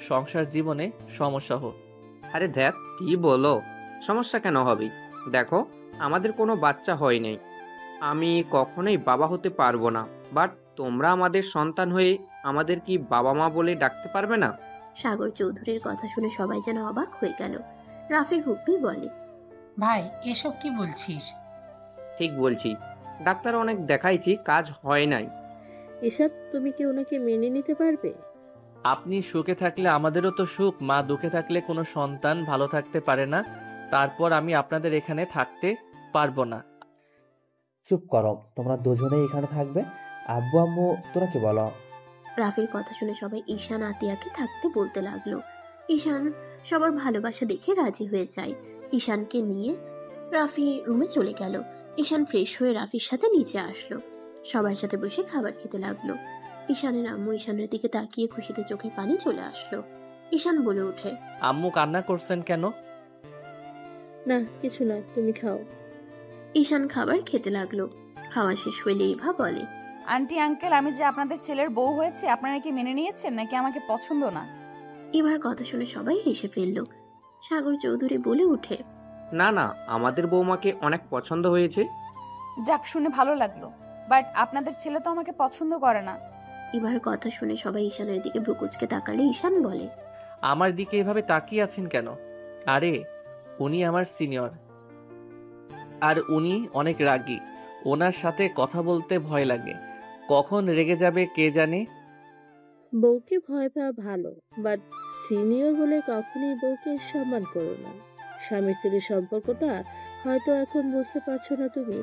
সংসার জীবনে সমস্যা হোক। আরে দেখ, কি বলো? সমস্যা কেন হবে? দেখো, আমাদের কোনো বাচ্চা হয় নাই, আমি কখনোই বাবা হতে পারবো না, বাট তোমরা আমাদের সন্তান হয়ে আমাদের কি বাবা মা বলে ডাকতে পারবে না? সাগর চৌধুরীর কথা শুনে সবাই যেন অবাক হয়ে গেল। রাফির হুপ্পি বলে, ভাই এসব কি বলছিস? ঠিক বলছি, ডাক্তার অনেক দেখাইছি, কাজ হয় নাই। ঈশান, তুমি কি ওনাকে মেনে নিতে পারবে? আপনি সুখে থাকলে আমাদেরও তো সুখ, মা দুঃখে থাকলে কোনো সন্তান ভালো থাকতে পারে না। তারপর আমি আপনাদের এখানে থাকতে পারবো না। চুপ করো, তোমরা দুজনেই এখানে থাকবে। আব্বু আম্মু তোরা কি বলো? রাফির কথা শুনে সবাই ঈশান আতিয়াকে থাকতে বলতে লাগলো। ঈশান সবার ভালোবাসা দেখে রাজি হয়ে যায়। ঈশানকে নিয়ে রাফি রুমে চলে গেল। ঈশান ফ্রেশ হয়ে রাফির সাথে নিচে আসলো, সবার সাথে বসে খাবার খেতে লাগলো। ঈশানের আম্মু ঈশানের দিকে তাকিয়ে খুশিতে চোখের পানি চলে আসলো। ঈশান বলে ওঠে, আম্মু কান্না করছেন কেন? না কিছু না, তুমি খাও। ঈশান খাবার খেতে লাগলো। খাওয়া শেষ হইলে ইভা বলে, আন্টি আঙ্কেল, আমি যে আপনাদের ছেলের বউ হয়েছে আপনারা কি মেনে নিয়েছেন নাকি আমাকে পছন্দ না? ইভার কথা শুনে সবাই হেসে ফেলল। সাগর চৌধুরী বলে উঠে, না না, আমাদের বৌমাকে অনেক পছন্দ হয়েছে। যাক, শুনে ভালো লাগলো, বাট আপনাদের ছেলে তো আমাকে পছন্দ করে না। ইভার কথা শুনে সবাই ঈশানের দিকে ভ্রুকুচকে তাকালে ঈশান বলে, আমার দিকে এভাবে তাকিয়ে আছেন কেন? আরে উনি আমার সিনিয়র, আর উনি অনেক রাগী। ওনার সাথে কথা বলতে ভয় লাগে, কখন রেগে যাবে কে জানে। বউকে ভয় পাওয়া ভালো, বাট সিনিয়র বলে কখনোই বউকে সম্মান করো না। স্বামী স্ত্রীর সম্পর্কটা হয়তো এখন বুঝতে পারছো না তুমি,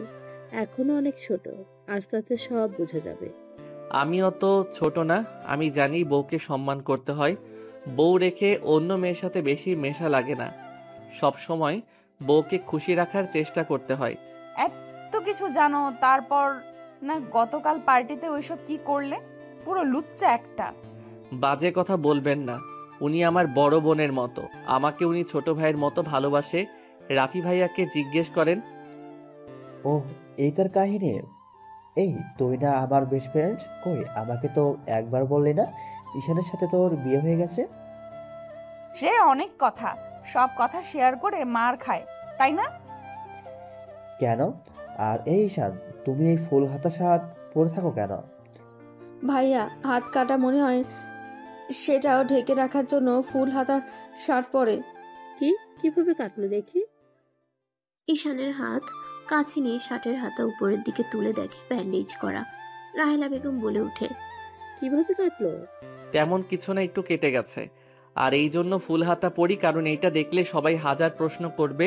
এখনো অনেক ছোট, আস্তে আস্তে সব বুঝে যাবে। আমি অত ছোট না, আমি জানি বউকে সম্মান করতে হয়। বউ রেখে অন্য মেয়ের সাথে বেশি মেশা লাগে না। সব সময় বউকে খুশি রাখার চেষ্টা করতে হয়। এত কিছু জানো, তারপর না গতকাল পার্টিতে ওইসব কি করলে? পুরো লুচ্চা একটা। বাজে কথা বলবেন না, উনি আমার বড় বোনের মতো, আমাকে উনি ছোট ভাইয়ের মতো ভালোবাসে। রাফি ভাইয়াকে জিজ্ঞেস করেন। ও, এই তার কাহিনী? এই তুই না আমার বেস্ট ফ্রেন্ড, কই আমাকে তো একবার বললি না ঈশানের সাথে তোর বিয়ে হয়ে গেছে? সে অনেক কথা, সব কথা শেয়ার করে মার খায়, তাই না? কেন? আর এই ঈশান, তুমি এই ফুল হাতা শার্ট পরে থাকো কেন? ভাইয়া হাত কাটা মনে হয়, সেটাও ঢেকে রাখার জন্য ফুল হাতা শার্ট পরে। কিভাবে কাটলো দেখি? ঈশানের হাত কাছে নিয়ে শার্টের হাতা উপরের দিকে তুলে দেখে ব্যান্ডেজ করা। রাহেলা বেগম বলে ওঠে, কিভাবে কাটলো? তেমন কিছু না, একটু কেটে গেছে। আর এই জন্য ফুল হাতা পরি, কারণ এইটা দেখলে সবাই হাজার প্রশ্ন করবে,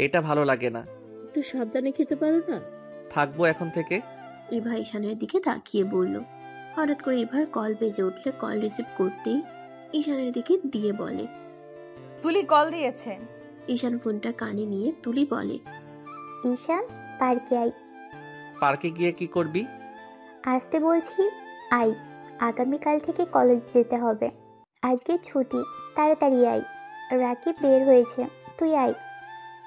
এটা ভালো লাগে না। একটু সাবধানে খেতে পারো না? থাকবো এখন থেকে। ইভা ঈশানের দিকে তাকিয়ে বলল। হঠাৎ করে ইভার কল বেজে উঠলে কল রিসিভ করতেই ঈশানের দিকে দিয়ে বলে, তুলি কল দিয়েছে। ঈশান ফোনটা কানে নিয়ে তুলি বলে, ঈশান পার্কে আই। পার্কে গিয়ে কি করবি? আসতে বলছি, আই। আগামীকাল থেকে কলেজ যেতে হবে, আজকে ছুটি, তাড়াতাড়ি আই। রাকিব বের হয়েছে, তুই আই।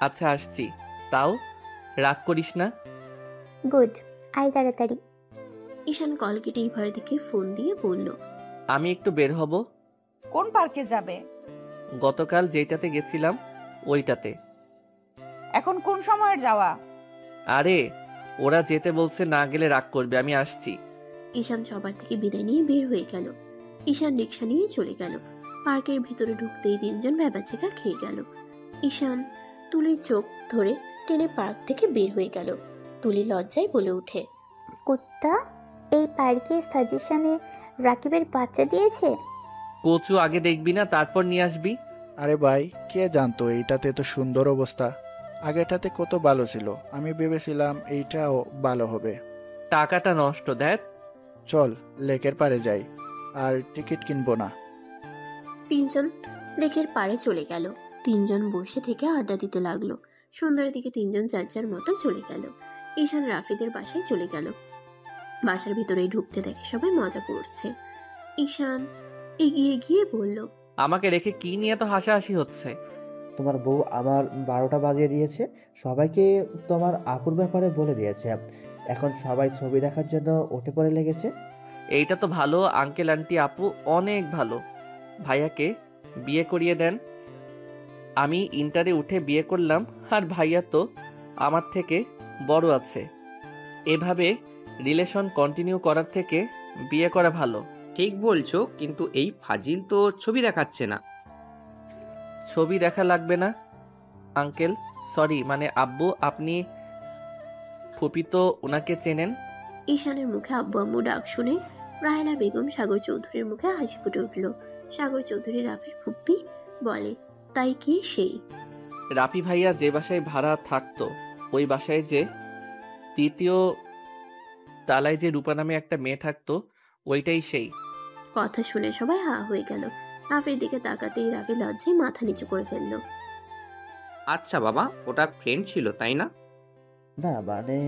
আচ্ছা আসছি, তাও রাগ করিস না। গুড, আই তাড়াতাড়ি। ঈশান কল কেটে ইভার দিকে ফোন দিয়ে বলল, আমি একটু বের হব। কোন পার্কে যাবে? গতকাল যেটাতে গেছিলাম ওইটাতে। এখন কোন সময়ের যাওয়া? আরে ওরা যেতে বলছে, না গেলে রাগ করবে, আমি আসছি। ঈশান সবার থেকে বিদায় নিয়ে বের হয়ে গেল। ঈশান রিক্সা নিয়ে চলে গেল। পার্কের ভিতরে ঢুকতেই তিনজন ভ্যাবাচেকা খেয়ে গেল। ঈশান তুলির চোখ ধরে টেনে পার্ক থেকে বের হয়ে গেল। তুলি লজ্জায় বলে ওঠে, কুত্তা, এই পার্কে সাজেশনে রাকিবের বাচ্চা দিয়েছে। কচু আগে দেখবি না, তারপর নিয়ে আসবি। আরে ভাই, কে জানতো এইটাতে এত সুন্দর অবস্থা? আগেটাতে কত ভালো ছিল, আমি ভেবেছিলাম এইটাও ভালো হবে। টাকাটা নষ্ট। দেখ, চল লেকের পাড়ে যাই, আর টিকিট কিনবো না। তিনজন লেকের পাড়ে চলে গেল। তিনজন বসে থেকে আড্ডা দিতে লাগলো। সন্ধ্যার দিকে তিনজন যার যার মতো চলে গেল। ঈশান রাফিদের বাসায় চলে গেল। বাসার ভিতরেই ঢুকতে দেখে সবাই মজা করছে। ঈশান এগিয়ে গিয়ে বলল, আমাকে রেখে কি নিয়ে তো হাসাহাসি হচ্ছে? তোমার বউ আমার 12টা বাজিয়ে দিয়েছে, সবাইকে তোমার আপুর ব্যাপারে বলে দিয়েছে। এখন সবাই ছবি দেখার জন্য উঠে পড়ে লেগেছে। এইটা তো ভালো, আঙ্কেল আন্টি আপু অনেক ভালো। ভাইয়াকে বিয়ে করিয়ে দেন। আমি ইন্টারে উঠে বিয়ে করলাম, আর ভাইয়া তো আমার থেকে বড় আছে। এভাবে রিলেশন কন্টিনিউ করার থেকে বিয়ে করা ভালো। ঠিক বলছো, কিন্তু এই ফাজিল তো ছবি দেখাচ্ছে না। ছবি দেখা লাগবে না আঙ্কেল, সরি মানে আব্বু, আপনি ফুপি তো ওনাকে চেনেন। ঈশানের মুখে আব্বু আম্মু ডাক শুনে রাহেলা বেগম সাগর চৌধুরীর মুখে হাসি ফুটে উঠল। সাগর চৌধুরী রাফির ফুপ্পি বলে, তাই কি সেই? রাফি ভাইয়া যে বাসায় ভাড়া থাকতো, ওই বাসায় যে তৃতীয় তালায় যে রূপা নামে একটা মেয়ে থাকতো, ওইটাই সেই। কথা শুনে সবাই হা হয়ে গেল। রাফির দিকে তাকাতেই রাফি লজ্জায় মাথা নিচু করে ফেলল। আচ্ছা বাবা, ওটা ফ্রেন্ড ছিল তাই না? না মানে,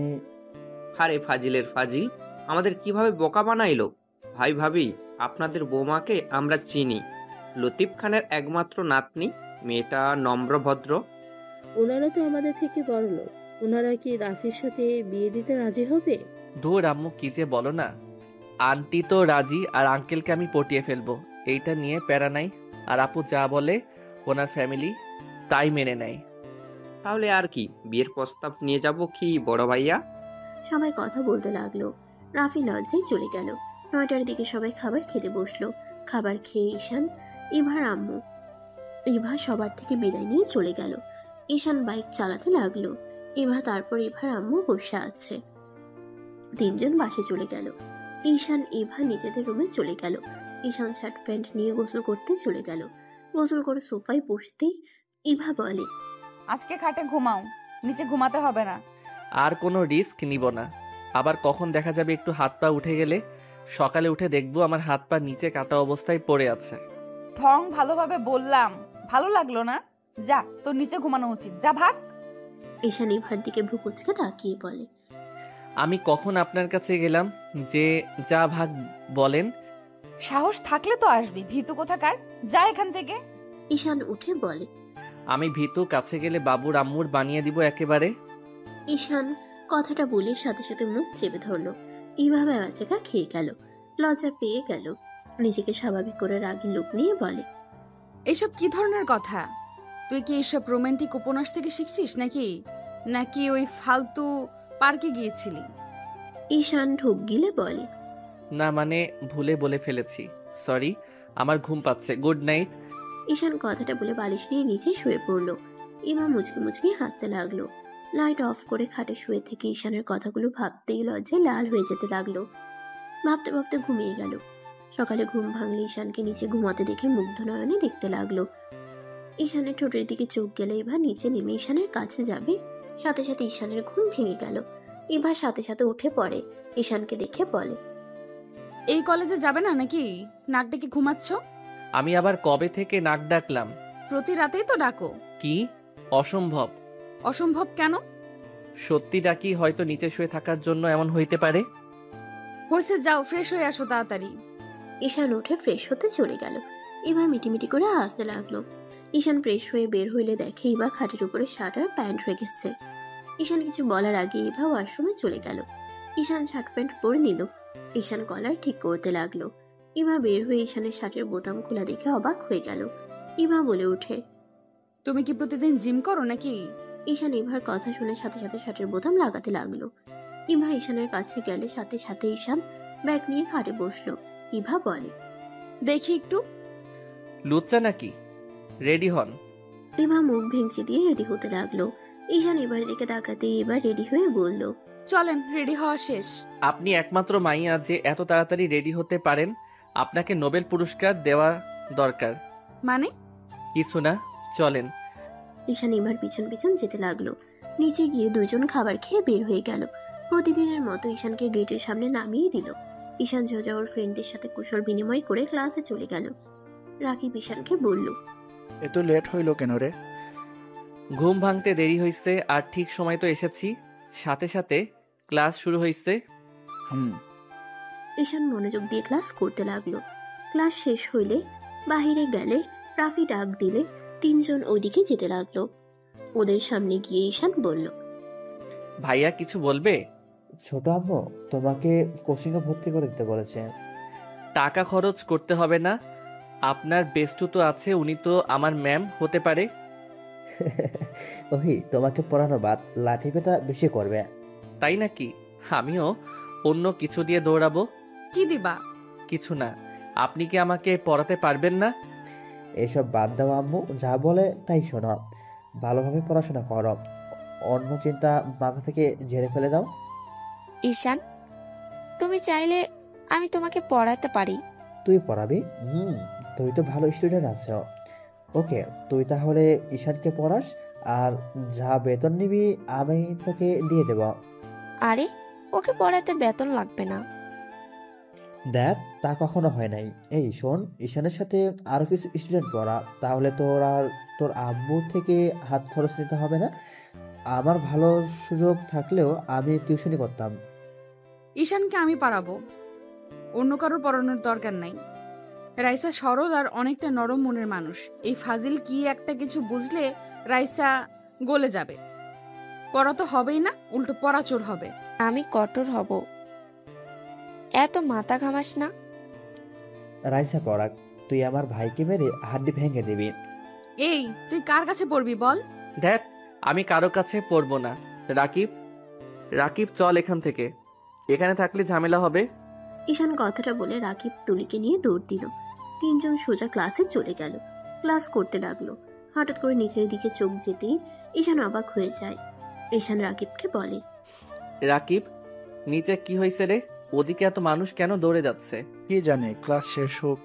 আরে ফাজিলের ফাজিল, আমাদের কিভাবে বোকা বানাইলো। ভাই ভাবি, আপনাদের বৌমাকে আমরা চিনি। লতিফ খানের একমাত্র নাতনি, মেয়েটা নম্র ভদ্র। ওনারা তো আমাদের থেকে বড় লোক, ওনারা কি রাফির সাথে বিয়ে দিতে রাজি হবে? ধুর আম্মু, কি যে বলো না। আন্টি তো রাজি, আর আঙ্কেলকে আমি পটিয়ে ফেলবো, এইটা নিয়ে প্যারা নাই। আর আপু যা বলে ওনার ফ্যামিলি তাই মেনে নেয়। তাহলে আর কি, বিয়ের প্রস্তাব নিয়ে যাব কি বড় ভাইয়া? সবাই কথা বলতে লাগলো। রাফি লজ্জায় চলে গেল। 9টার দিকে সবাই খাবার খেতে বসলো। খাবার খেয়ে ঈশান, ইভার আম্মু, ইভা সবার থেকে বিদায় নিয়ে চলে গেল। ঈশান বাইক চালাতে লাগলো। ইভা তারপর ইভার আম্মু বসে আছে। তিনজন বাসে চলে গেল। ঈশান ইভা নিজেদের রুমে চলে গেল। ঈশান শার্ট প্যান্ট নিয়ে গোসল করতে চলে গেল। গোসল করে সোফায় বসতেই ইভা বলে, আজকে খাটে ঘুমাও, নিচে ঘুমাতে হবে না। আর কোনো রিস্ক নিব না। আবার কখন দেখা যাবে একটু হাত পা উঠে গেলে, সকালে উঠে দেখবো আমার হাত পা নিচে কাটা অবস্থায় পড়ে আছে। ঢং ভালোভাবে বললাম, ভালো লাগলো না? যা, তোর নিচে ঘুমানো উচিত, যা ভাগ। ঈশান ইভার দিকে ভ্রু কুঁচকে তাকিয়ে বলে, আমি কখন আপনার কাছে গেলাম যে যা ভাগ বলেন? সাহস থাকলে তো আসবি, ভীতু কোথাকার, যা এখান থেকে। ঈশান উঠে বলে, আমি ভীতু, কাছে গেলে বাবুর আম্মুর বানিয়ে দিব একেবারে। ঈশান কথাটা বলে সাথে সাথে মুখ চেপে ধরলো। ইভা বেচাকা খেয়ে গেল, লজ্জা পেয়ে গেল। নিজেকে স্বাভাবিক করে রাগী লোক নিয়ে বলে, এসব কি ধরনের কথা? তুই কি এসব রোমান্টিক উপন্যাস থেকে শিখছিস নাকি, নাকি ওই ফালতু পার্কে গিয়েছিলি? ঈশান ঢোক গিলে বলে, না মানে ভুলে বলে ফেলেছি, সরি, আমার ঘুম পাচ্ছে, গুড নাইট। ঈশান কথাটা বলে বালিশ নিয়ে নিচে শুয়ে পড়লো। ইমা মুচকি মুচকি হাসতে লাগলো। লাইট অফ করে খাটে শুয়ে থেকে ঈশানের কথাগুলো ভাবতেই লজ্জায় লাল হয়ে যেতে লাগলো। ভাবতে ভাবতে ঘুমিয়ে গেল। সকালে ঘুম ভাঙলে ঈশানকে নিচে ঘুমাতে দেখে মুগ্ধ নয়নে দেখতে লাগলো। ঈশানের ঠোঁটের দিকে চোখ গেলে ইভা নিচে নেমে ঈশানের কাছে যাবে, সাথে সাথে ঈশানের ঘুম ভেঙে গেল। ইভা সাথে সাথে উঠে পড়ে, ঈশানকে দেখে বলে, এই কলেজে যাবে না নাকি? নাক ডেকে ঘুমাচ্ছ? আমি আবার কবে থেকে নাক ডাকলাম? প্রতি রাতেই তো ডাকো। কি? অসম্ভব। অসম্ভব কেন? সত্যি ডাকি, হয়তো নিচে শুয়ে থাকার জন্য এমন হইতে পারে। হয়েছে, যাও ফ্রেশ হয়ে আসো তাড়াতাড়ি। ঈশান উঠে ফ্রেশ হতে চলে গেল। ইভা মিটিমিটি করে হাসতে লাগলো। ঈশান ফ্রেশ হয়ে বের হইলে দেখে ইভা খাটের উপরে শার্ট আর প্যান্ট রেখেছে। ঈশান কিছু বলার আগে ইভা ওয়াশরুমে চলে গেল। ঈশান শার্ট প্যান্ট পরে নিল। ঈশান কলার ঠিক করতে লাগলো। ইভা বের হয়ে ঈশানের শার্টের বোতাম খোলা দেখে অবাক হয়ে গেল। ইভা বলে ওঠে, তুমি কি প্রতিদিন জিম করো নাকি? ঈশান ইভার কথা শুনে সাথে সাথে শার্টের বোতাম লাগাতে লাগলো। ইভা ঈশানের কাছে গেলে সাথে সাথে ঈশান ব্যাগ নিয়ে খাটে বসলো। ইভা বলে, দেখি একটু। লুচ্চা নাকি? রেডি হন। ইভা মুখ ভেঙচি দিয়ে রেডি হতে লাগলো। ঈশান এবার দিকে তাকাতে এবার রেডি হয়ে বলল, চলেন, রেডি হওয়া শেষ। আপনি একমাত্র মাইয়া যে এত তাড়াতাড়ি রেডি হতে পারেন। আপনাকে নোবেল পুরস্কার দেওয়া দরকার। মানে? কিছু না, চলেন। ঈশান এবার পিছন পিছন যেতে লাগলো। নিচে গিয়ে দুজন খাবার খেয়ে বের হয়ে গেল। প্রতিদিনের মতো ঈশানকে গেটের সামনে নামিয়ে দিল। ঈশান সোজা ওর ফ্রেন্ডের সাথে কুশল বিনিময় করে ক্লাসে চলে গেল। রাকিব ঈশানকে বলল, এত লেট হইল কেন রে? ঘুম ভাঙতে দেরি হয়েছে, আর ঠিক সময় তো এসেছি। সাথে সাথে ক্লাস শুরু হয়েছে। ঈশান মনোযোগ দিয়ে ক্লাস করতে লাগলো। ক্লাস শেষ হইলে বাহিরে গেলে রাফি ডাক দিলে তিনজন ওইদিকে যেতে লাগলো। ওদের সামনে গিয়ে ঈশান বলল, ভাইয়া কিছু বলবে? ছোট আম্মু তোমাকে কোচিং এ ভর্তি করে দিতে বলেছে। টাকা খরচ করতে হবে না। আপনার বেস্টু তো আছে, উনি তো আমার ম্যাম হতে পারে। ওহি তোমাকে পড়ানো বাদ লাঠি পেটা বেশি করবে। তাই নাকি? আমিও অন্য কিছু দিয়ে দৌড়াবো। কি দিবা? কিছু না। আপনি কি আমাকে পড়াতে পারবেন না? এসব বাদ দাও আম্মু, যা বলে তাই শোনো। ভালোভাবে পড়াশোনা করো, অন্য চিন্তা মাথা থেকে ঝেড়ে ফেলে দাও। ঈশান, তুমি চাইলে আমি তোমাকে পড়াতে পারি। তুই পড়াবি? তুই তো ভালো স্টুডেন্ট আছো। ওকে, তুই তাহলে ঈশানকে পড়াস, আর যা বেতন নিবি আমি তোকে দিয়ে দেব। আরে, ওকে পড়াতে বেতন লাগবে না। দেখ, তা কখনো হয় নাই। এই শোন, ঈশানের সাথে আরো কিছু স্টুডেন্ট পড়া, তাহলে তোর আর তোর আব্বু থেকে হাত খরচ নিতে হবে না। আমার ভালো সুযোগ থাকলেও আমি টিউশনি করতাম। ঈশানকে আমি পারাবো, অন্য কারোর পড়ানোর দরকার নাই। রাইসা সরল আর অনেকটা নরম মনের মানুষ। এই ফাজিল কি একটা কিছু বুঝলে রাইসা গলে যাবে। পড়া তো হবেই না, উল্টো পড়াচোর হবে। আমি কঠোর হব, এত মাথা ঘামাস না। রাইসা পড়াক, তুই আমার ভাইকে মেরে হাড্ডি ভেঙে দিবি। এই, তুই কার কাছে পড়বি বল? দেখ, আমি কারো কাছে পড়বো না। রাকিব, রাকিব চল এখান থেকে, এখানে থাকলে ঝামেলা হবে। ঈশান কথাটা বলে রাকিব তুলিকে নিয়ে দৌড় দিল। তিনজন সোজা ক্লাসে চলে গেল। ক্লাস করতে লাগলো। হঠাৎ করে নিচের দিকে চোখ যেতেই ঈশান অবাক হয়ে যায়। ঈশান রাকিবকে বলে, রাকিব, নিচে কি হয়েছে রে? ওদিকে এত মানুষ কেন দৌড়ে যাচ্ছে? কি জানে, ক্লাস শেষ হোক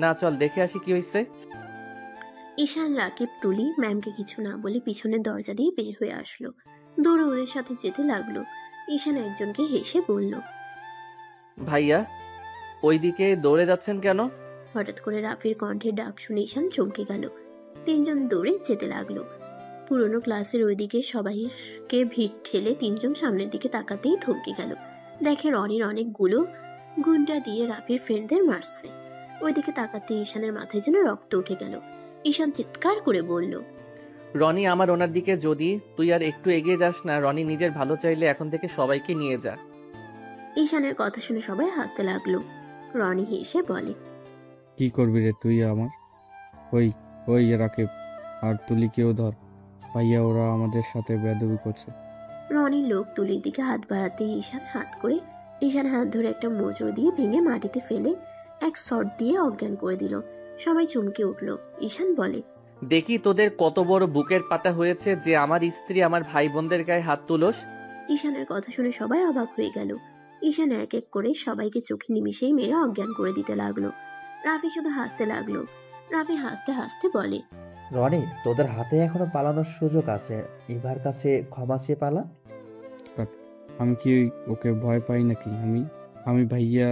না, চল দেখে আসি কি হয়েছে। ঈশান রাকিব তুলি ম্যামকে কিছু না বলে পিছনের দরজা দিয়ে বের হয়ে আসলো। দৌড়ে ওদের সাথে যেতে লাগলো। ঈশান একজনকে হেসে বলল, ভাইয়া, ওইদিকে দৌড়ে যাচ্ছেন কেন? হঠাৎ করে রাফির কণ্ঠের ডাক শুনে ঈশান চমকে গেল। তিনজন দৌড়ে যেতে লাগলো। পুরনো ক্লাসের ওইদিকে সবাইকে ভিড় ঠেলে তিনজন সামনের দিকে তাকাতেই থমকে গেল। দেখে রনির অনেকগুলো গুন্ডা দিয়ে রাফির ফ্রেন্ডদের মারছে। ওইদিকে তাকাতে ঈশানের মাথায় যেন রক্ত উঠে গেল। ঈশান চিৎকার করে বলল, রনি আমার ওনার দিকে, যদি তুই আর একটু এগিয়ে যাস না, রনি নিজের ভালো চাইলে এখন থেকে সবাইকে নিয়ে যা। ঈশানের কথা শুনে সবাই হাসতে লাগলো। রনি হেসে বলে, কি করবি রে তুই আমার? ওই ওই রাকিব আর তুলিকেও ধর, ভাইয়া ওরা আমাদের সাথে বেয়াদবি করছে। রনির লোক তুলির দিকে হাত বাড়াতে ঈশান হাত ধরে একটা মোচড় দিয়ে ভেঙে মাটিতে ফেলে এক শট দিয়ে অজ্ঞান করে দিল। সবাই চমকে উঠল। ঈশান বলে, দেখি তোদের কত বড় বুকের পাটা হয়েছে যে আমার স্ত্রী আমার ভাই বোনদের গায়ে হাত তুলোস। ঈশানের কথা শুনে সবাই অবাক হয়ে গেল। ঈশান এক এক করে সবাইকে চোখে নিমিশেই মেরে অজ্ঞান করে দিতে লাগলো। রাফি শুধু হাসতে লাগলো। রাফি হাসতে হাসতে বলে, রনি, তোদের হাতে এখনো পালানোর সুযোগ আছে। ইভার কাছে ক্ষমা চেয়ে পালা। আমি কি ওকে ভয় পাই নাকি? আমি ভাইয়া,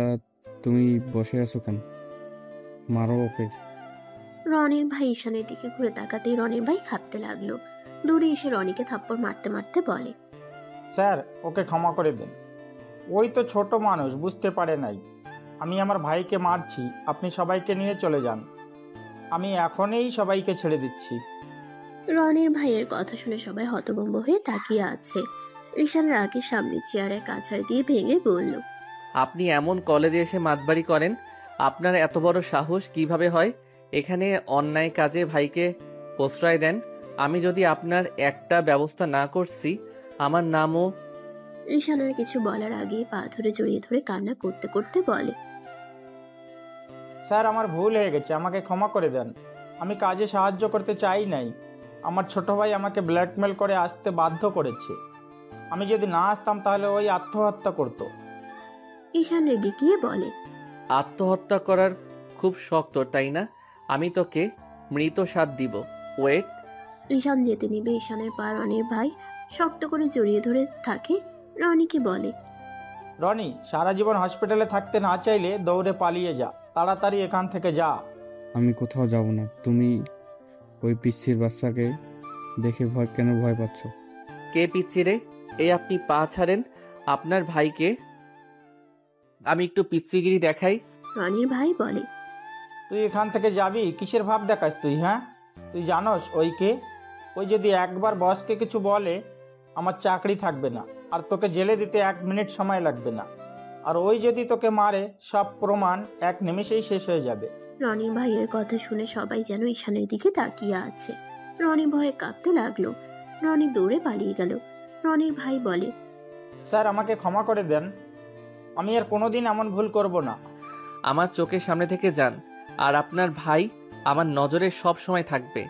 তুমি বসে আছো কেন? মারো ওকে। রনির ভাই ঈশানের দিকে ঘুরে তাকাতেই রনির ভাই কাঁপতে লাগলো। দূরে এসে রনিকে থাপ্পড় মারতে মারতে বলে, স্যার, ওকে ক্ষমা করে দেন। ওই তো ছোট মানুষ, বুঝতে পারে নাই। আমি আমার ভাইকে মারছি, আপনি সবাইকে নিয়ে চলে যান। আমি এখনই সবাইকে ছেড়ে দিচ্ছি। রনির ভাইয়ের কথা শুনে সবাই হতভম্ব হয়ে তাকিয়ে আছে। ঈশান রাগের সামনে চেয়ারে কাছাড় দিয়ে ভেঙে বলল, আপনি এমন কলেজে এসে মাতবাড়ি করেন? আপনার এত বড় সাহস কিভাবে হয়? এখানে অন্যায় কাজে ভাইকে প্রশ্রয় দেন। আমি যদি আপনার একটা ব্যবস্থা না করছি, আমার নামও। ঈশানের কিছু বলার আগে পা ধরে জড়িয়ে ধরে কান্না করতে করতে বলে, স্যার, আমার ভুল হয়ে গেছে, আমাকে ক্ষমা করে দেন। আমি কাজে সাহায্য করতে চাই নাই। আমার ছোট ভাই আমাকে ব্ল্যাকমেল করে আসতে বাধ্য করেছে। আমি যদি না আসতাম তাহলে ওই আত্মহত্যা করতো। ঈশান রেগে গিয়ে বলে, আত্মহত্যা করার খুব শখ তোর, তাই না? আমি তোকে মৃত সাথ দিব। ওয়েট। ঈশান যেতে নিবে ঈশানের পা রনির ভাই শক্ত করে জড়িয়ে ধরে থাকে। রনিকে বলে, রনি, সারা জীবন হসপিটালে থাকতে না চাইলে দৌড়ে পালিয়ে যা, তাড়াতাড়ি এখান থেকে যা। আমি কোথাও যাব না। তুমি ওই পিচ্ছির বাচ্চাকে দেখে কেন ভয় পাচ্ছ? কে পিচ্ছি রে? এই আপনি পা ছাড়েন। আপনার ভাইকে আমি একটু পিচ্ছিগিরি দেখাই। রনির ভাই বলে, তুই এখান থেকে যাবি? কিসের ভাব দেখাস তুই? হ্যাঁ, তুই জানোস ওই কে? ওই যদি একবার বসকে কিছু বলে, আমার চাকরি থাকবে না, আর তোকে জেলে দিতে 1 মিনিট সময় লাগবে না। আর ওই যদি তোকে মারে, সব প্রমাণ 1 নিমেষেই শেষ হয়ে যাবে। রনির ভাইয়ের কথা শুনে সবাই যেন ঈশানের দিকে তাকিয়ে আছে। রনি ভয়ে কাঁপতে লাগলো। রনি দৌড়ে পালিয়ে গেল। রনির ভাই বলে, স্যার, আমাকে ক্ষমা করে দেন। আমি আর কোনোদিন এমন ভুল করব না। আমার চোখের সামনে থেকে যান, আর আপনার ভাই আমার নজরে সব সময় থাকবে।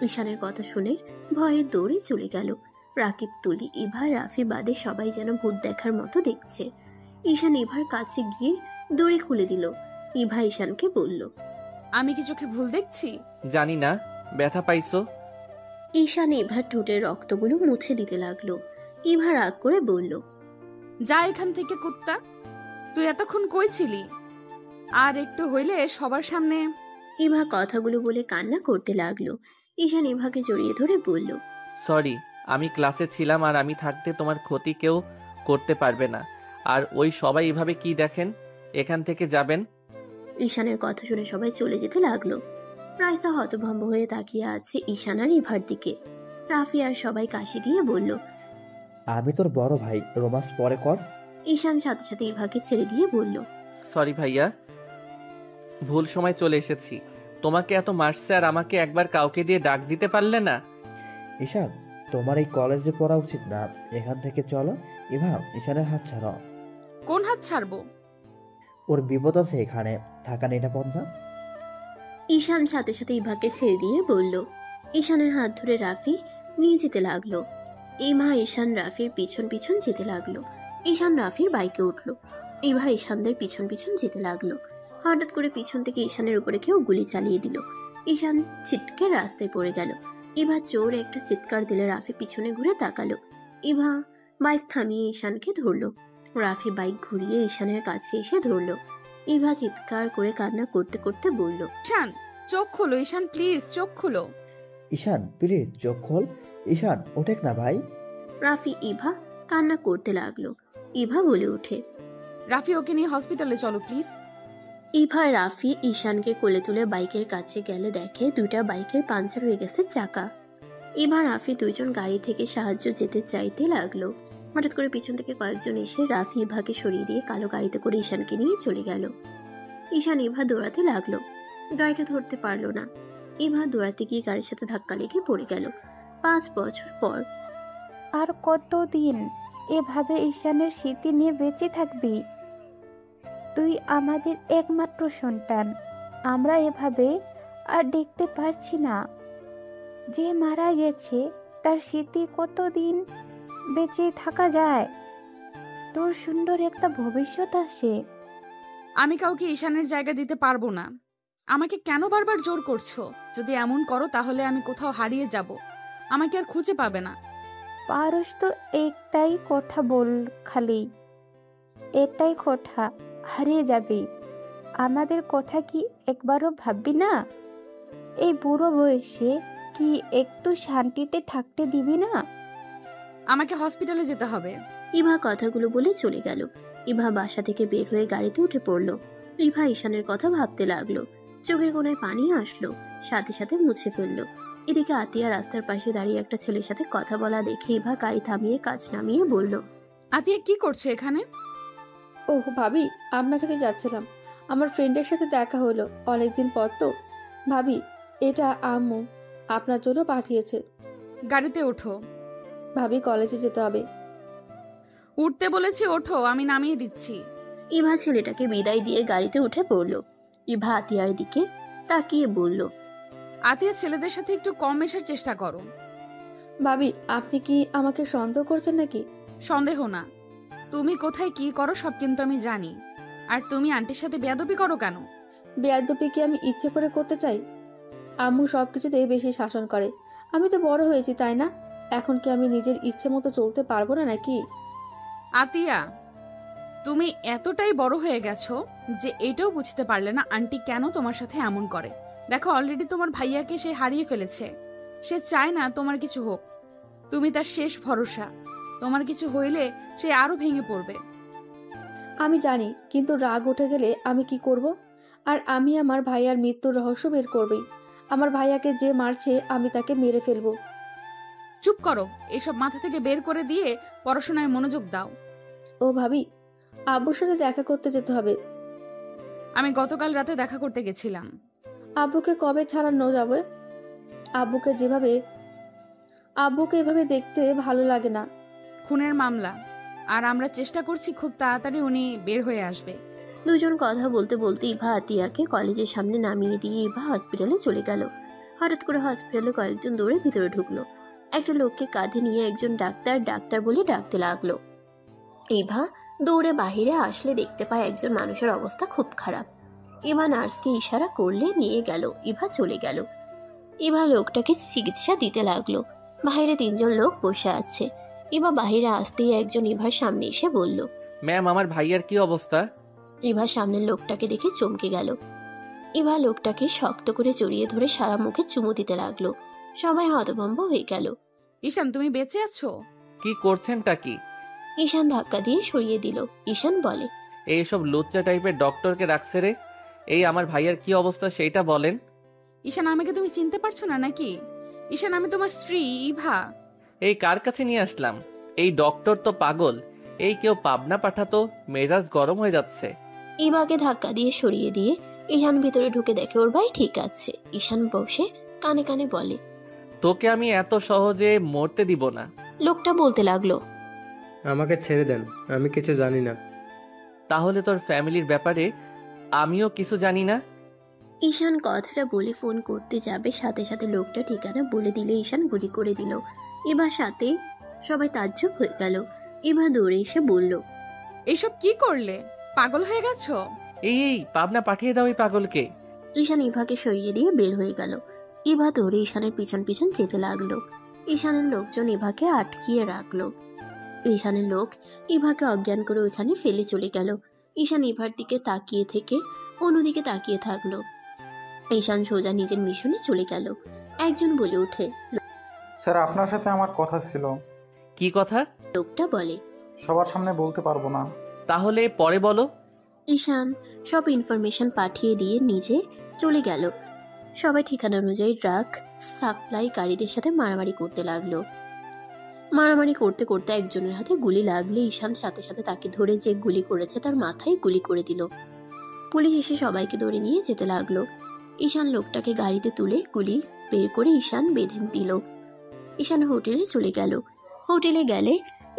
ঈশানের কথা শুনে ভয়ে দৌড়ে চলে গেল। রাকিব, তুলি, ইভা, রাফি বাদে সবাই যেন ভূত দেখার মতো দেখছে। ঈশান ইভার কাছে গিয়ে দড়ি খুলে দিল। ইভা ঈশানকে বলল, আমি কি চোখে ভুল দেখছি? জানি না। ব্যথা পাইছো? ঈশান ইভার ঠোঁটের রক্তগুলো মুছে দিতে লাগলো। ইভা রাগ করে বলল, যা এখান থেকে কুত্তা। তুই এতক্ষণ কই ছিলি? আর একটু হইলে সবার সামনে। ইভা কথাগুলো বলে কান্না করতে লাগলো। ঈশান ইভাকে জড়িয়ে ধরে বলল, সরি, আমি ক্লাসে ছিলাম, আর আমি থাকতে তোমার ক্ষতি কেউ করতে পারবে না। আর ওই সবাই এভাবে কি দেখেন? এখান থেকে যাবেন। ঈশানের কথা শুনে সবাই চলে যেতে লাগলো। রাইসা হতভম্ব হয়ে তাকিয়ে আছে ঈশান আর ইভার দিকে। রাফি আর সবাই কাশি দিয়ে বলল, আমি তোর বড় ভাই, রোমান্স পরে কর। ঈশান সাথে সাথে ইভাকে ছেড়ে দিয়ে বলল, সরি ভাইয়া, ভুল সময় চলে এসেছি। তোমাকে এত মারছে, আর আমাকে একবার কাউকে দিয়ে ডাক দিতে পারলে না। ঈশান, তোমার এই কলেজে পড়া উচিত না। এখান থেকে চলো। ইভা, ঈশানের হাত ছাড়ো। কোন হাত ছাড়বো? ওর বিপদ আছে, এখানে থাকা নিরাপদ না। ঈশান সাথে সাথে ইভাকে ছেড়ে দিয়ে বলল। ঈশানের হাত ধরে রাফি নিয়ে যেতে লাগলো। ইভা ঈশান রাফির পিছন পিছন যেতে লাগলো। ঈশান রাফির বাইকে উঠলো। ইভা ঈশানদের পিছন পিছন যেতে লাগলো। হঠাৎ করে পিছন থেকে ঈশানের উপরে কেউ গুলি চালিয়ে দিল। ঈশান ছিটকে রাস্তায় পড়ে গেল। ইভা জোরে একটা চিৎকার দিলে রাফি পিছনে ঘুরে তাকালো। ইভা বাইক থামিয়ে ঈশানকে ধরলো। রাফি বাইক ঘুরিয়ে ঈশানের কাছে এসে ধরলো। ইভা চিৎকার করে কান্না করতে করতে বলল, ঈশান, চোখ খুলো। ঈশান, প্লিজ চোখ খুলো। ঈশান, প্লিজ চোখ খোল। ঈশান, ওঠেক না ভাই। রাফি ইভা কান্না করতে লাগলো। ইভা বলে ওঠে, রাফি, ওকে নিয়ে হসপিটালে চলো প্লিজ। ইভা রাফি ঈশানকে কোলে তুলে বাইকের কাছে গেলে দেখে দুইটা বাইকের পাঞ্চার হয়ে গেছে চাকা। ইভা রাফি দুইজন গাড়ি থেকে সাহায্য যেতে চাইতে লাগলো। হঠাৎ করে পিছন থেকে কয়েকজন এসে রাফি ইভাকে সরিয়ে দিয়ে কালো গাড়িতে করে ঈশানকে নিয়ে চলে গেল। ঈশান ইভা দৌড়াতে লাগলো। গাড়িটা ধরতে পারলো না। ইভা দৌড়াতে গিয়ে গাড়ির সাথে ধাক্কা লেগে পড়ে গেল। 5 বছর পর। আর কতদিন এভাবে ঈশানের স্মৃতি নিয়ে বেঁচে থাকবি? তুই আমাদের একমাত্র সন্তান। আমরা এভাবে আর দেখতে পারছি না। যে মারা গেছে তার স্মৃতি কতদিন বেঁচে থাকা যায়? তোর সুন্দর একটা ভবিষ্যৎ আছে। আমি কাউকে ঈশানের জায়গা দিতে পারবো না। আমাকে কেন বারবার জোর করছো? যদি এমন করো তাহলে আমি কোথাও হারিয়ে যাব, আমাকে আর খুঁজে পাবে না। পারস তো একটাই কথা বল, খালি এটাই কথা, হারিয়ে যাবি। আমাদের কথা কি একবারও ভাববি না? এই বুড়ো বয়সে কি একটু শান্তিতে থাকতে দিবি না? আমাকে হসপিটালে যেতে হবে। ইভা কথাগুলো বলে চলে গেল। ইভা বাসা থেকে বের হয়ে গাড়িতে উঠে পড়ল। ইভা ঈশানের কথা ভাবতে লাগলো। চোখের কোণায় পানি আসলো, সাথে সাথে মুছে ফেললো। এদিকে আতিয়া রাস্তার পাশে দাঁড়িয়ে একটা ছেলের সাথে কথা বলা দেখে ইভা গাড়ি থামিয়ে কাজ নামিয়ে বলল, আতিয়া কি করছো এখানে? ওহ ভাবি, আপনার কাছে যাচ্ছিলাম। আমার ফ্রেন্ডের সাথে দেখা হলো অনেকদিন পর তো। ভাবি, এটা আম্মু আপনার জন্য পাঠিয়েছে। গাড়িতে ওঠো। ভাবি, কলেজে যেতে হবে। উঠতে বলেছি, ওঠো, আমি নামিয়ে দিচ্ছি। ইভা ছেলেটাকে বিদায় দিয়ে গাড়িতে উঠে পড়ল। ইভা আতিয়ার দিকে তাকিয়ে বলল, আতিয়া, ছেলেদের সাথে একটু কম মেশার চেষ্টা করো। ভাবি, আপনি কি আমাকে সন্দেহ করছেন নাকি? সন্দেহ না, তুমি কোথায় কি করো সব কিন্তু আমি জানি। আর তুমি আন্টির সাথে বেয়াদবি করো কেন? বেয়াদবি কি আমি ইচ্ছে করে করতে চাই? আম্মু সবকিছুতে বেশি শাসন করে। আমি তো বড় হয়েছি, তাই না? এখন কি আমি নিজের ইচ্ছে মতো চলতে পারবো না নাকি? আতিয়া, তুমি এতটাই বড় হয়ে গেছো যে এটাও বুঝতে পারলে না আন্টি কেন তোমার সাথে এমন করে। দেখো, অলরেডি তোমার ভাইয়াকে সে হারিয়ে ফেলেছে। সে চায় না তোমার কিছু হোক। তুমি তার শেষ ভরসা। তোমার কিছু হইলে সে আরো ভেঙে পড়বে। আমি জানি, কিন্তু রাগ উঠে গেলে আমি কি করব? আর আমি আমার ভাইয়ার মৃত্যুর রহস্য বের করবই। আমার ভাইয়াকে যে মারছে আমি তাকে মেরে ফেলবো। চুপ করো, এসব মাথা থেকে বের করে দিয়ে পড়াশোনায় মনোযোগ দাও। ও ভাবি, আব্বুর সাথে দেখা করতে যেতে হবে। আমি গতকাল রাতে দেখা করতে গেছিলাম। আব্বুকে কবে ছাড়ানো যাবে? আব্বুকে এভাবে দেখতে ভালো লাগে না। খুনের মামলা, আর আমরা চেষ্টা করছি খুব তাড়াতাড়ি উনি বের হয়ে আসবে। দুজন কথা বলতে বলতে ইভা আতিয়াকে কলেজের সামনে নামিয়ে দিয়ে ইভা হসপিটালে চলে গেল। হঠাৎ করে হসপিটালে কয়েকজন দৌড়ে ভিতরে ঢুকলো। একটা লোককে কাঁধে নিয়ে একজন ডাক্তার ডাক্তার বলে ডাকতে লাগলো। ইভা দৌড়ে বাহিরে আসলে দেখতে পায় একজন মানুষের অবস্থা খুব খারাপ। ইভা নার্সকে ইশারা করলে নিয়ে গেল। ইভা চলে গেল। ইভা লোকটাকে চিকিৎসা দিতে লাগলো। বাইরে তিনজন লোক বসে আছে। ইভা বাহিরে আসতেই একজন ইভার সামনে এসে বলল, ম্যাম, আমার ভাইয়ার কি অবস্থা? ইভা সামনের লোকটাকে দেখে চমকে গেল। ইভা লোকটাকে শক্ত করে জড়িয়ে ধরে সারা মুখে চুমু দিতে লাগলো। সবাই হতভম্ব হয়ে গেল। ঈশান, তুমি বেঁচে আছো? কি করছেনটা কি? ঈশান ধাক্কা দিয়ে সরিয়ে দিল। ঈশান বলে, এইসব লুচ্চা টাইপের ডক্টরকে রাখছে রে। এই আমার ভাইয়ার কি অবস্থা সেইটা বলেন। ঈশান, আমাকে তুমি চিনতে পারছো না নাকি? ঈশান, আমি তোমার স্ত্রী ইভা। এই কার কাছে নিয়ে আসলাম? এই ডক্টর তো পাগল। এই কেউ পাবনা পাঠাতো, মেজাজ গরম হয়ে যাচ্ছে। ইভাকে ধাক্কা দিয়ে সরিয়ে দিয়ে ঈশান ভিতরে ঢুকে দেখে ওর ভাই ঠিক আছে। ঈশান বসে কানে কানে বলে, তোকে আমি এত সহজে মরতে দিব না। লোকটা বলতে লাগলো, আমাকে ছেড়ে দেন, আমি কিছু জানি না। তাহলে তোর ফ্যামিলির ব্যাপারে আমিও কিছু জানি না। ঈশান কথাটা বলে ফোন করতে যাবে, সাথে সাথে লোকটা ঠিকানা বলে দিলে ঈশান গুলি করে দিল। ইভার সাথে সবাই তাজ্জব হয়ে গেল। ইভা দৌড়ে এসে বলল, এইসব কি করলে? পাগল হয়ে গেছো? এই পাবনা পাঠিয়ে দাও এই পাগলকে। ঈশান ইভাকে সরিয়ে দিয়ে বের হয়ে গেল। ইভা দৌড়ে ঈশানের পিছন পিছন যেতে লাগলো। ঈশানের লোকজন ইভাকে আটকিয়ে রাখলো। ঈশানের লোক ইভাকে অজ্ঞান করে ওইখানে ফেলে চলে গেল। ঈশান ইভার দিকে তাকিয়ে থেকে অন্যদিকে তাকিয়ে থাকলো। ঈশান সোজা নিজের মিশনে চলে গেল। একজন বলে ওঠে, স্যার, আপনার সাথে আমার কথা ছিল। কি কথা? লোকটা বলে, সবার সামনে বলতে পারবো না। তাহলে পরে বলো। ঈশান সব ইনফরমেশন পাঠিয়ে দিয়ে নিজে চলে গেল। সবাই ঠিকানা অনুযায়ী ড্রাগ সাপ্লাইকারীদের সাথে মারামারি করতে লাগলো। মারামারি করতে করতে একজনের হাতে গুলি লাগলে ঈশান সাথে সাথে তাকে ধরে যে গুলি করেছে তার মাথায় গুলি করে দিল। পুলিশ এসে সবাইকে ধরে নিয়ে যেতে লাগলো। ঈশান লোকটাকে গাড়িতে তুলে গুলি বের করে ঈশান বেঁধে দিল। ঈশান হোটেলে চলে গেল। হোটেলে গেলে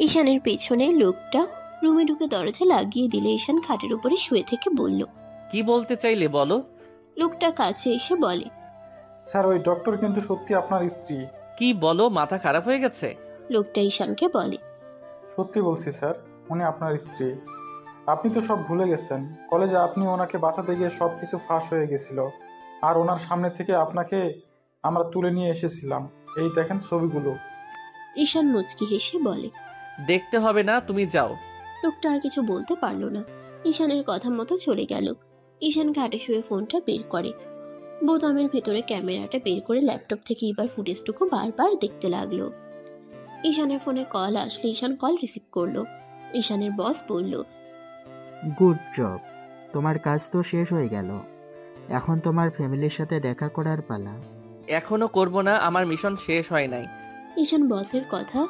ঈশানের পেছনে লোকটা রুমে ঢুকে দরজা লাগিয়ে দিলে ঈশান খাটের উপরে শুয়ে থেকে বলল, কি বলতে চাইলে বলো। লোকটা কাছে এসে বলে, স্যার, ওই ডক্টর কিন্তু সত্যি আপনার স্ত্রী। কি বলো, মাথা খারাপ হয়ে গেছে? লোকটা ঈশানকে বলে, সত্যি বলছি স্যার। উনি আপনার স্ত্রী। আপনি তো সব ভুলে গেছেন। কলেজে আপনি ওনাকে বাঁচাতে গিয়ে সব কিছু ফাঁস হয়ে গেছিল, আর ওনার সামনে থেকে আপনাকে আমরা তুলে নিয়ে এসেছিলাম। এই দেখেন ছবিগুলো। ঈশান মুচকি হেসে বলে। দেখতে হবে না, তুমি যাও। লোকটা আর কিছু বলতে পারলো না। ঈশানের কথা মতো চলে গেল। ঈশান ঘাটে শুয়ে ফোনটা বের করে, বোতামের ভেতরে ক্যামেরাটা বের করে ল্যাপটপ থেকে এবার ফুটেজটুকু বারবার দেখতে লাগলো। ঈশানের ফোনে কল আসলে ঈশান কল রিসিভ করলো। ঈশানের বস বলল, গুড জব, তোমার কাজ তো শেষ হয়ে গেল। এখন তোমার ফ্যামিলির সাথে দেখা করার পালা। এখনো করব না, আমার মিশন শেষ হয় নাই। ঈশান বসের কথা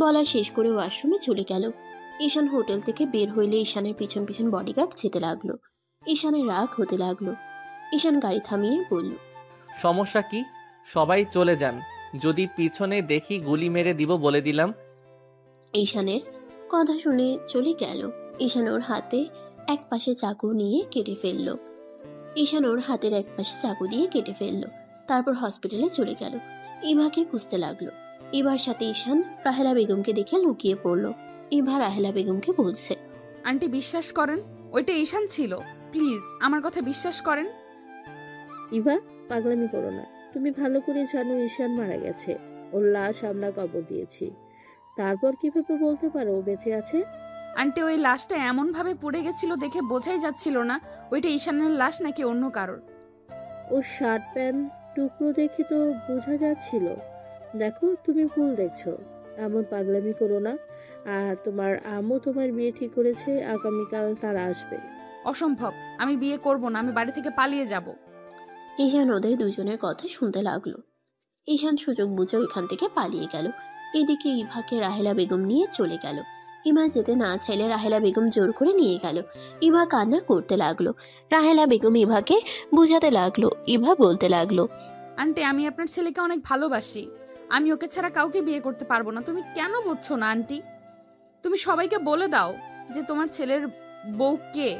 বলা শেষ করে ওয়াশরুমে চলে গেল। ঈশান হোটেল থেকে বের হইলে ঈশানের পিছন পিছন বডিগার্ড যেতে লাগলো। ঈশানের রাগ হতে লাগলো। ঈশান গাড়ি থামিয়ে বলল, সমস্যা কি? সবাই চলে যান, যদি পিছনে দেখি গুলি মেরে দিব বলে দিলাম। ঈশানের কথা শুনে চলে গেল। ঈশান ওর হাতে এক পাশে চাকু নিয়ে কেটে ফেললো। ঈশান ওর হাতের এক পাশে চাকু দিয়ে কেটে ফেললো। তারপর হসপিটালে চলে গেল। ইভাকে খুঁজতে লাগলো। ইভার সাথে ঈশান রাহেলা বেগমকে দেখে লুকিয়ে পড়লো। ইভা রাহেলা বেগমকে বলছে, আন্টি বিশ্বাস করেন, ওইটা ঈশান ছিল। প্লিজ আমার কথা বিশ্বাস করেন। ইভা, পাগলামি করো না। তুমি ভালো করে জানো ঈশান মারা গেছে। ওর লাশ আমরা কবর দিয়েছি। তারপর কিভাবে বলতে পারো ও বেঁচে আছে? আন্টি ওই লাশটা এমন ভাবে পুড়ে গেছিল দেখে বোঝাই যাচ্ছিল না ওইটা ঈশানের লাশ নাকি অন্য কারোর। ওর শার্ট প্যান্ট টুকরো দেখে তো বোঝা যাচ্ছিল। দেখো, তুমি ভুল দেখছো। এমন পাগলামি করো না। আর তোমার আম্মু তোমার বিয়ে ঠিক করেছে, আগামীকাল তারা আসবে। অসম্ভব, আমি বিয়ে করব না, আমি বাড়ি থেকে পালিয়ে যাব। ঈশান ওদের দুজনের কথা শুনতে লাগলো। ঈশান সুযোগ বুঝে ওইখান থেকে পালিয়ে গেল। এদিকে ইভাকে রাহেলা বেগম নিয়ে চলে গেল। ইভা যেতে না চাইলে রাহেলা বেগম জোর করে নিয়ে গেল। ইভা কান্না করতে লাগলো। রাহেলা বেগম ইভাকে বুঝাতে লাগলো। ইভা বলতে লাগলো, আন্টি আমি আপনার ছেলেকে অনেক ভালোবাসি, আমি ওকে ছাড়া কাউকে বিয়ে করতে পারবো না। তুমি কেন বুঝছো না আন্টি? তুমি সবাইকে বলে দাও যে তোমার ছেলের বউ কে,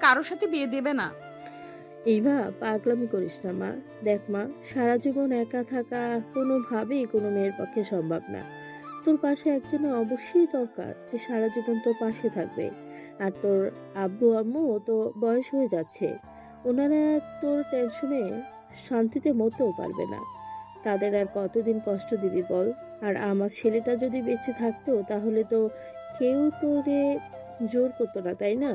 কারোর সাথে বিয়ে দেবে না। ইভা, পাগলামি করিস না মা। দেখ মা, সারা জীবন একা থাকা কোনোভাবেই কোনো মেয়ের পক্ষে সম্ভব না। তোর পাশে একজন অবশ্যই দরকার যে সারা জীবন তোর পাশে থাকবে। আর তোর আব্বু আম্মু তো বয়স হয়ে যাচ্ছে, ওনারা তোর টেনশনে শান্তিতে মরতেও পারবে না। তাদের আর কতদিন কষ্ট দিবি বল? আর আমার ছেলেটা যদি বেঁচে থাকতো তাহলে তো কেউ তোরে জোর করতো না, তাই না?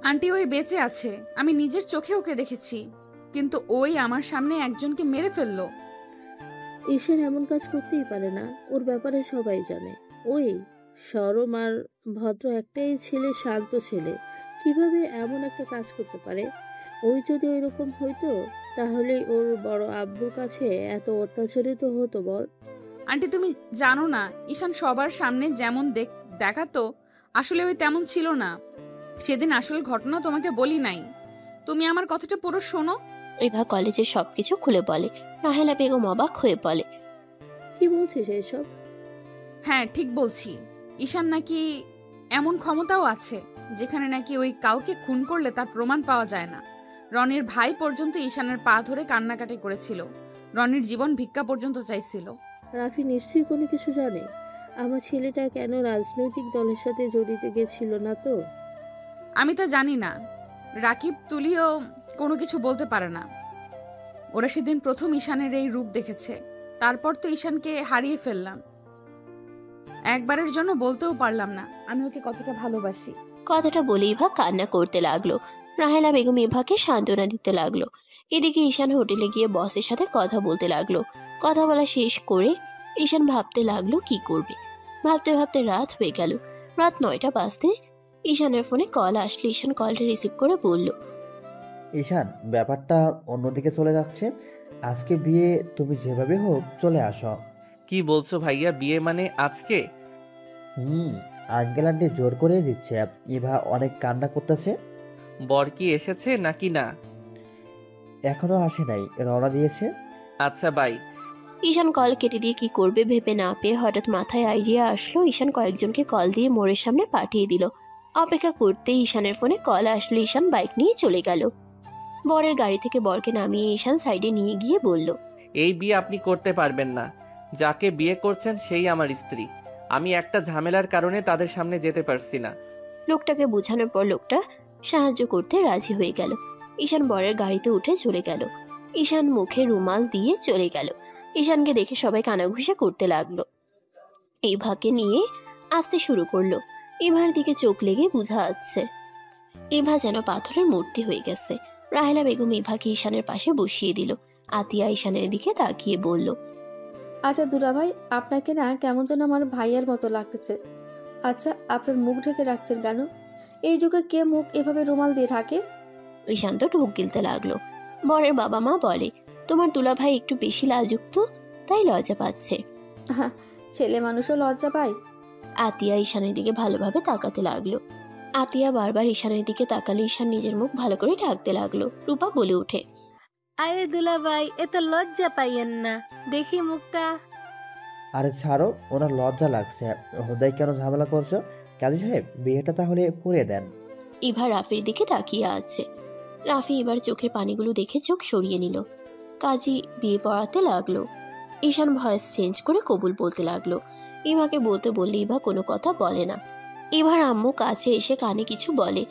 আন্টি ওই বেঁচে আছে, আমি নিজের চোখে ওকে দেখেছি, কিন্তু ওই আমার সামনে একজনকে মেরে ফেললো। ঈশান এমন কাজ করতেই পারে না, ওর ব্যাপারে সবাই জানে। ওই সরম আর ভদ্র একটাই ছেলে, শান্ত ছেলে, কিভাবে এমন একটা কাজ করতে পারে? ওই যদি ওইরকম হইতো তাহলে ওর বড় আব্বুর কাছে এত অত্যাচারিত হতো বল? আন্টি তুমি জানো না, ঈশান সবার সামনে যেমন দেখাতো আসলে ওই তেমন ছিল না। সেদিন আসল ঘটনা তোমাকে বলি নাই, তুমি আমার কথাটা পুরো শোনো। ইভা কলেজের সবকিছু খুলে বলে। রাহেলা বেগম অবাক হয়ে বলে, কি বলছিস এসব? হ্যাঁ ঠিক বলছি, ঈশান নাকি এমন ক্ষমতাও আছে যেখানে নাকি ওই কাউকে খুন করলে তার প্রমাণ পাওয়া যায় না। রনির ভাই পর্যন্ত ঈশানের পা ধরে কান্নাকাটি করেছিল, রনির জীবন ভিক্ষা পর্যন্ত চাইছিল। রাফি নিশ্চয়ই কোনো কিছু জানে। আমার ছেলেটা কেন রাজনৈতিক দলের সাথে জড়িত গেছিল না তো? আমি তা জানি না, রাকিব তুলিও কোনো কিছু বলতে পারে না। ওরা সেদিন প্রথম ঈশানের এই রূপ দেখেছে, তারপর তো ঈশানকে হারিয়ে ফেললাম। একবারের জন্য বলতেও পারলাম না আমি ওকে কতটা ভালোবাসি। কথাটা বলে ইভা কান্না করতে লাগলো। রাহেলা বেগম ইভাকে সান্ত্বনা দিতে লাগলো। এদিকে ঈশান হোটেলে গিয়ে বসের সাথে কথা বলতে লাগলো। কথা বলা শেষ করে ঈশান ভাবতে লাগলো কি করবে। ভাবতে ভাবতে রাত হয়ে গেল। রাত 9টা বাজতে ঈশানের ফোনে কল আসলে ঈশান কলটা রিসিভ করে বলল, ঈশান, ব্যাপারটা অন্যদিকে চলে যাচ্ছে। আজকে বিয়ে, তুমি যেভাবে হোক চলে আসো। কি বলছো ভাইয়া, বিয়ে মানে আজকে? আঙ্কেল আন্টি জোর করে দিচ্ছে। ইভা অনেক কান্না করতেছে। বর কি এসেছে নাকি না? এখনো আসে নাই, রওনা দিয়েছে। আচ্ছা বাই। ঈশান কল কেটে দিয়ে কি করবে ভেবে না পেয়ে হঠাৎ মাথায় আইডিয়া আসলো। ঈশান কয়েকজনকে কল দিয়ে মোড়ের সামনে পাঠিয়ে দিল। অপেক্ষা করতে ঈশানের ফোনে কল আসলে ঈশান বাইক নিয়ে চলে গেল। বরের গাড়ি থেকে বরকে নামিয়ে ঈশান সাইডে নিয়ে গিয়ে বলল, এই বিয়ে আপনি করতে পারবেন না। যাকে বিয়ে করছেন সেই আমার স্ত্রী। আমি একটা ঝামেলার কারণে তাদের সামনে যেতে পারছি না। লোকটাকে বোঝানোর পর লোকটা সাহায্য করতে রাজি হয়ে গেল। ঈশান বরের গাড়িতে উঠে চলে গেল। ঈশান মুখে রুমাল দিয়ে চলে গেল। ঈশানকে দেখে সবাই কানাঘুষা করতে লাগলো। ইভাকে নিয়ে আসতে শুরু করলো। ইভার দিকে চোখ লেগে বোঝা যাচ্ছে ইভা যেন পাথরের মূর্তি হয়ে গেছে। রাহেলা বেগম ইভাকে ঈশানের পাশে বসিয়ে দিল। আতিয়া ঈশানের দিকে তাকিয়ে বলল, আচ্ছা দুলা ভাই, আপনাকে না কেমন যেন আমার ভাইয়ের মতো লাগতেছে। আচ্ছা, আপনার মুখ ঢেকে রাখছেন কেন? এই যুগে কে মুখ এভাবে রুমাল দিয়ে ঢাকে? ঈশান তো ঢোক গিলতে লাগলো। বরের বাবা মা বলে, তোমার দুলা ভাই একটু বেশি লাজুক, তাই লজ্জা পাচ্ছে। হ্যাঁ, ছেলে মানুষও লজ্জা পায়। আতিয়া ঈশানের দিকে ভালোভাবে তাকাতে লাগলো। আতিয়া বারবার ঈশানের দিকে তাকালে ঈশান নিজের মুখ ভালো করে ঢাকতে লাগলো। রূপা বলে ওঠে, আরে দুলা ভাই, এত লজ্জা পাইয়েন না, দেখি মুখটা। আরে ছাড়ো, ওনার লজ্জা লাগছে। হোদাই কেন ঝামেলা করছো? কাজী সাহেব, বিয়েটা তাহলে পড়িয়ে দেন। ইভা রাফির দিকে তাকিয়ে আছে। রাফি এবার চোখের পানিগুলো দেখে চোখ সরিয়ে নিল। কাজী বিয়ে পড়াতে লাগলো। ঈশান ভয়েস চেঞ্জ করে কবুল বলতে লাগলো। ইভাকে বলতে বললে ইভা কোনো কথা বলে না। ইভার আম্মু কাছে এসে কানে কিছু বলে।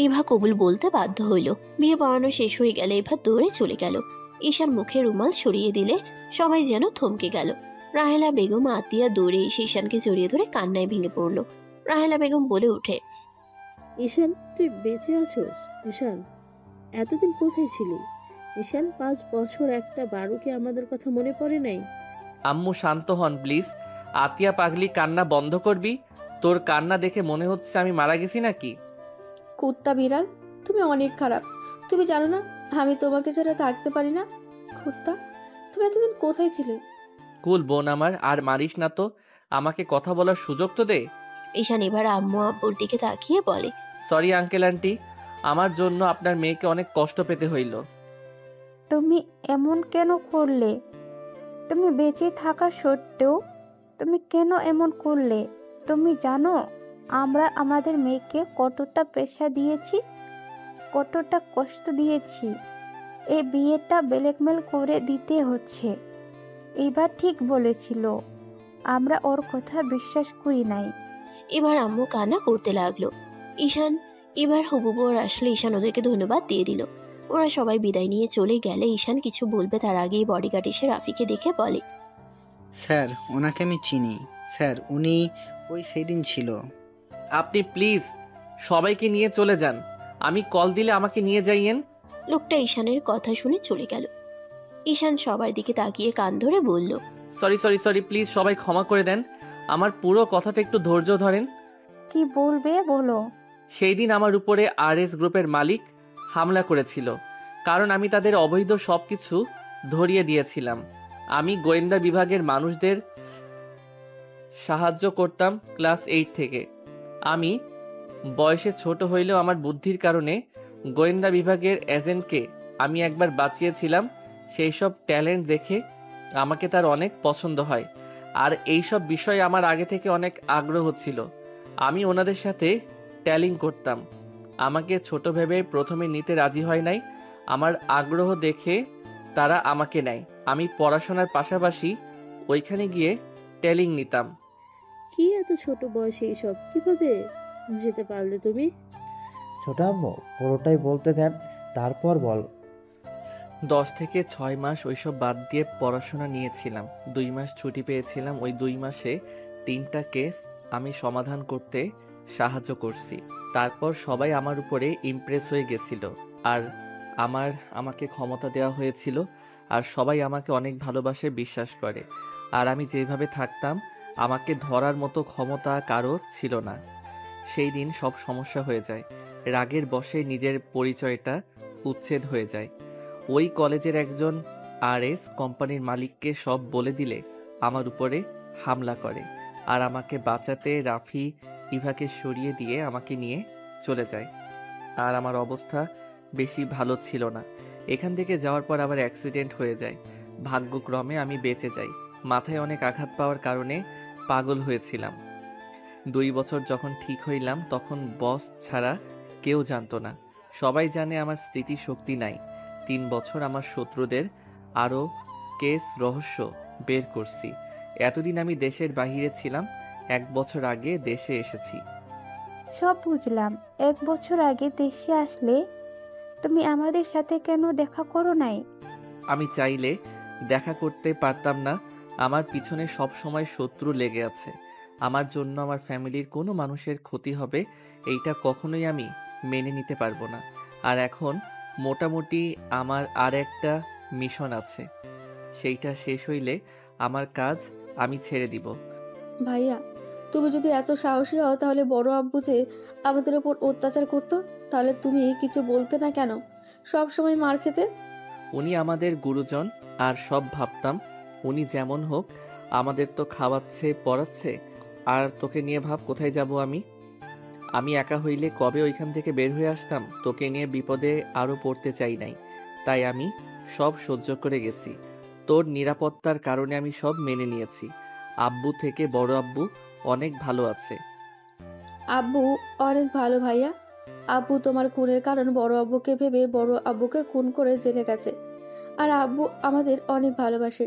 ইভা কবুল বলতে বাধ্য হইল। বিয়ে পড়ানো শেষ হয়ে গেলে ইভা দৌড়ে চলে গেল। ঈশান মুখে রুমাল সরিয়ে দিলে সবাই যেন থমকে গেল। রাহেলা বেগম আতিয়া দৌড়ে এসে ঈশানকে জড়িয়ে ধরে কান্নায় ভেঙে পড়ল। রাহেলা বেগম বলে ওঠে, ঈশান, তুই বেঁচে আছোস? ঈশান, এতদিন কোথায় ছিলি? ঈশান, 5 বছর একটা বারোকে আমাদের কথা মনে পড়ে নাই? আম্মু শান্ত হন প্লিজ। আতিয়া পাগলি, কান্না বন্ধ করবি? তোর কান্না দেখে মনে হচ্ছে আমি মারা গেছি নাকি? কুত্তা বিড়াল, তুমি অনেক খারাপ। তুমি জানো না আমি তোমাকে ছাড়া থাকতে পারি না? কুত্তা, তুমি এতদিন কোথায় ছিলে? কুল বোন আমার, আর মারিস না তো। আমাকে কথা বলার সুযোগ তো দে। ঈশান এবার আম্মু আব্বুর দিকে তাকিয়ে বলে, সরি আঙ্কেল আন্টি, আমার জন্য আপনার মেয়েকে অনেক কষ্ট পেতে হইল। তুমি এমন কেন করলে? তুমি বেঁচে থাকা সত্ত্বেও তুমি কেন এমন করলে? তুমি জানো আমরা আমাদের মেয়েকে কতটা পেশা দিয়েছি, কতটা কষ্ট দিয়েছি। এই বিয়েটা ব্ল্যাকমেল করে দিতে হচ্ছে। এবার ঠিক বলেছিল, আমরা ওর কথা বিশ্বাস করি নাই। এবার আম্মু কান্না করতে লাগলো। ঈশান এবার হবু বর আসলে ঈশান ওদেরকে ধন্যবাদ দিয়ে দিল। ওরা সবাই বিদায় নিয়ে চলে গেলে ঈশান কিছু বলবে তার আগেই বডিগার্ড এসে রাফিকে দেখে বলে, স্যার, ওনাকে আমি চিনি স্যার, উনি ওই সেই দিন ছিল। আপনি প্লিজ সবাইকে নিয়ে চলে যান, আমি কল দিলে আমাকে নিয়ে যাইয়েন। লোকটা ঈশানের কথা শুনে চলে গেল। ঈশান সবার দিকে তাকিয়ে কান ধরে বলল, সরি সরি সরি, প্লিজ সবাই ক্ষমা করে দেন। আমার পুরো কথাটা একটু ধৈর্য ধরেন। কি বলবে বলো? সেই দিন আমার উপরে RS গ্রুপের মালিক হামলা করেছিল, কারণ আমি তাদের অবৈধ সবকিছু ধরিয়ে দিয়েছিলাম। আমি গোয়েন্দা বিভাগের মানুষদের সাহায্য করতাম ক্লাস 8 থেকে। আমি বয়সে ছোট হইলেও আমার বুদ্ধির কারণে গোয়েন্দা বিভাগের এজেন্টকে আমি একবার বাঁচিয়েছিলাম। সেই সব ট্যালেন্ট দেখে আমাকে তার অনেক পছন্দ হয়, আর এই সব বিষয়ে আমার আগে থেকে অনেক আগ্রহ ছিল। আমি ওনাদের সাথে ট্যালিং করতাম। আমাকে ছোট ভেবে প্রথমে নিতে রাজি হয় নাই। আমার আগ্রহ দেখে তারা আমাকে নেয়। আমি পড়াশোনার পাশাপাশি ওইখানে গিয়ে ট্যালিং নিতাম। কি এত ছোট বয়সে এইসব কিভাবে যেতে পারলে তুমি? ছোট আম্মু, পুরোটাই বলতে দেন, তারপর বল। 10 থেকে 6 মাস ওইসব বাদ দিয়ে পড়াশোনা নিয়েছিলাম। 2 মাস ছুটি পেয়েছিলাম। ওই 2 মাসে 3টা কেস আমি সমাধান করতে সাহায্য করছি। তারপর সবাই আমার উপরে ইমপ্রেস হয়ে গেছিল, আর আমাকে ক্ষমতা দেওয়া হয়েছিল, আর সবাই আমাকে অনেক ভালোবাসে, বিশ্বাস করে। আর আমি যেভাবে থাকতাম, আমাকে ধরার মতো ক্ষমতা কারো ছিল না। সেই দিন সব সমস্যা হয়ে যায়। রাগের বশে নিজের পরিচয়টা উচ্ছেদ হয়ে যায়। ওই কলেজের একজন RS কোম্পানির মালিককে সব বলে দিলে আমার উপরে হামলা করে, আর আমাকে বাঁচাতে রাফি ইভাকে সরিয়ে দিয়ে আমাকে নিয়ে চলে যায়। আর আমার অবস্থা বেশি ভালো ছিল না। এখান থেকে যাওয়ার পর আবার অ্যাক্সিডেন্ট হয়ে যায়। ভাগ্যক্রমে আমি বেঁচে যাই। মাথায় অনেক আঘাত পাওয়ার কারণে পাগল হয়েছিলাম। 2 বছর যখন ঠিক হইলাম, তখন বস ছাড়া কেউ জানতো না। সবাই জানে আমার স্মৃতিশক্তি নাই। 3 বছর আমার শত্রুদের আরও কেস রহস্য বের করছি। এতদিন আমি দেশের বাহিরে ছিলাম, 1 বছর আগে দেশে এসেছি। সব বুঝলাম। 1 বছর আগে দেশে আসলে তুমি আমাদের সাথে কেন দেখা করো নাই? আমি চাইলে দেখা করতে পারতাম না। আমার পিছনে সব সময় শত্রু লেগে আছে। আমার জন্য আমার ফ্যামিলির কোনো মানুষের ক্ষতি হবে এইটা কখনোই আমি মেনে নিতে পারবো না। আর এখন মোটামুটি আমার আর একটা মিশন আছে, সেইটা শেষ হইলে আমার কাজ আমি ছেড়ে দিব। ভাইয়া, তুমি যদি এত সাহসী হও তাহলে বড় আব্বু যে আমাদের ওপর অত্যাচার করতো, তাহলে তুমি কিছু বলতে না কেন? সব সময় মার খেতে। উনি আমাদের গুরুজন আর সব ভাবতাম উনি যেমন হোক আমাদের তো খাওয়াচ্ছে পড়াচ্ছে। আর তোকে নিয়ে ভাব কোথায় যাব আমি একা হইলে কবে ওইখান থেকে বের হয়ে আসতাম। তোকে নিয়ে বিপদে আরও পড়তে চাই নাই, তাই আমি সব সহ্য করে গেছি। তোর নিরাপত্তার কারণে আমি সব মেনে নিয়েছি। আব্বু থেকে বড় আব্বু অনেক ভালো আছে। আব্বু অনেক ভালো ভাইয়া। আব্বু তোমার খুনের কারণ বড় আব্বুকে ভেবে বড় আব্বুকে খুন করে জেলে গেছে। আর আব্বু আমাদের অনেক ভালোবাসে।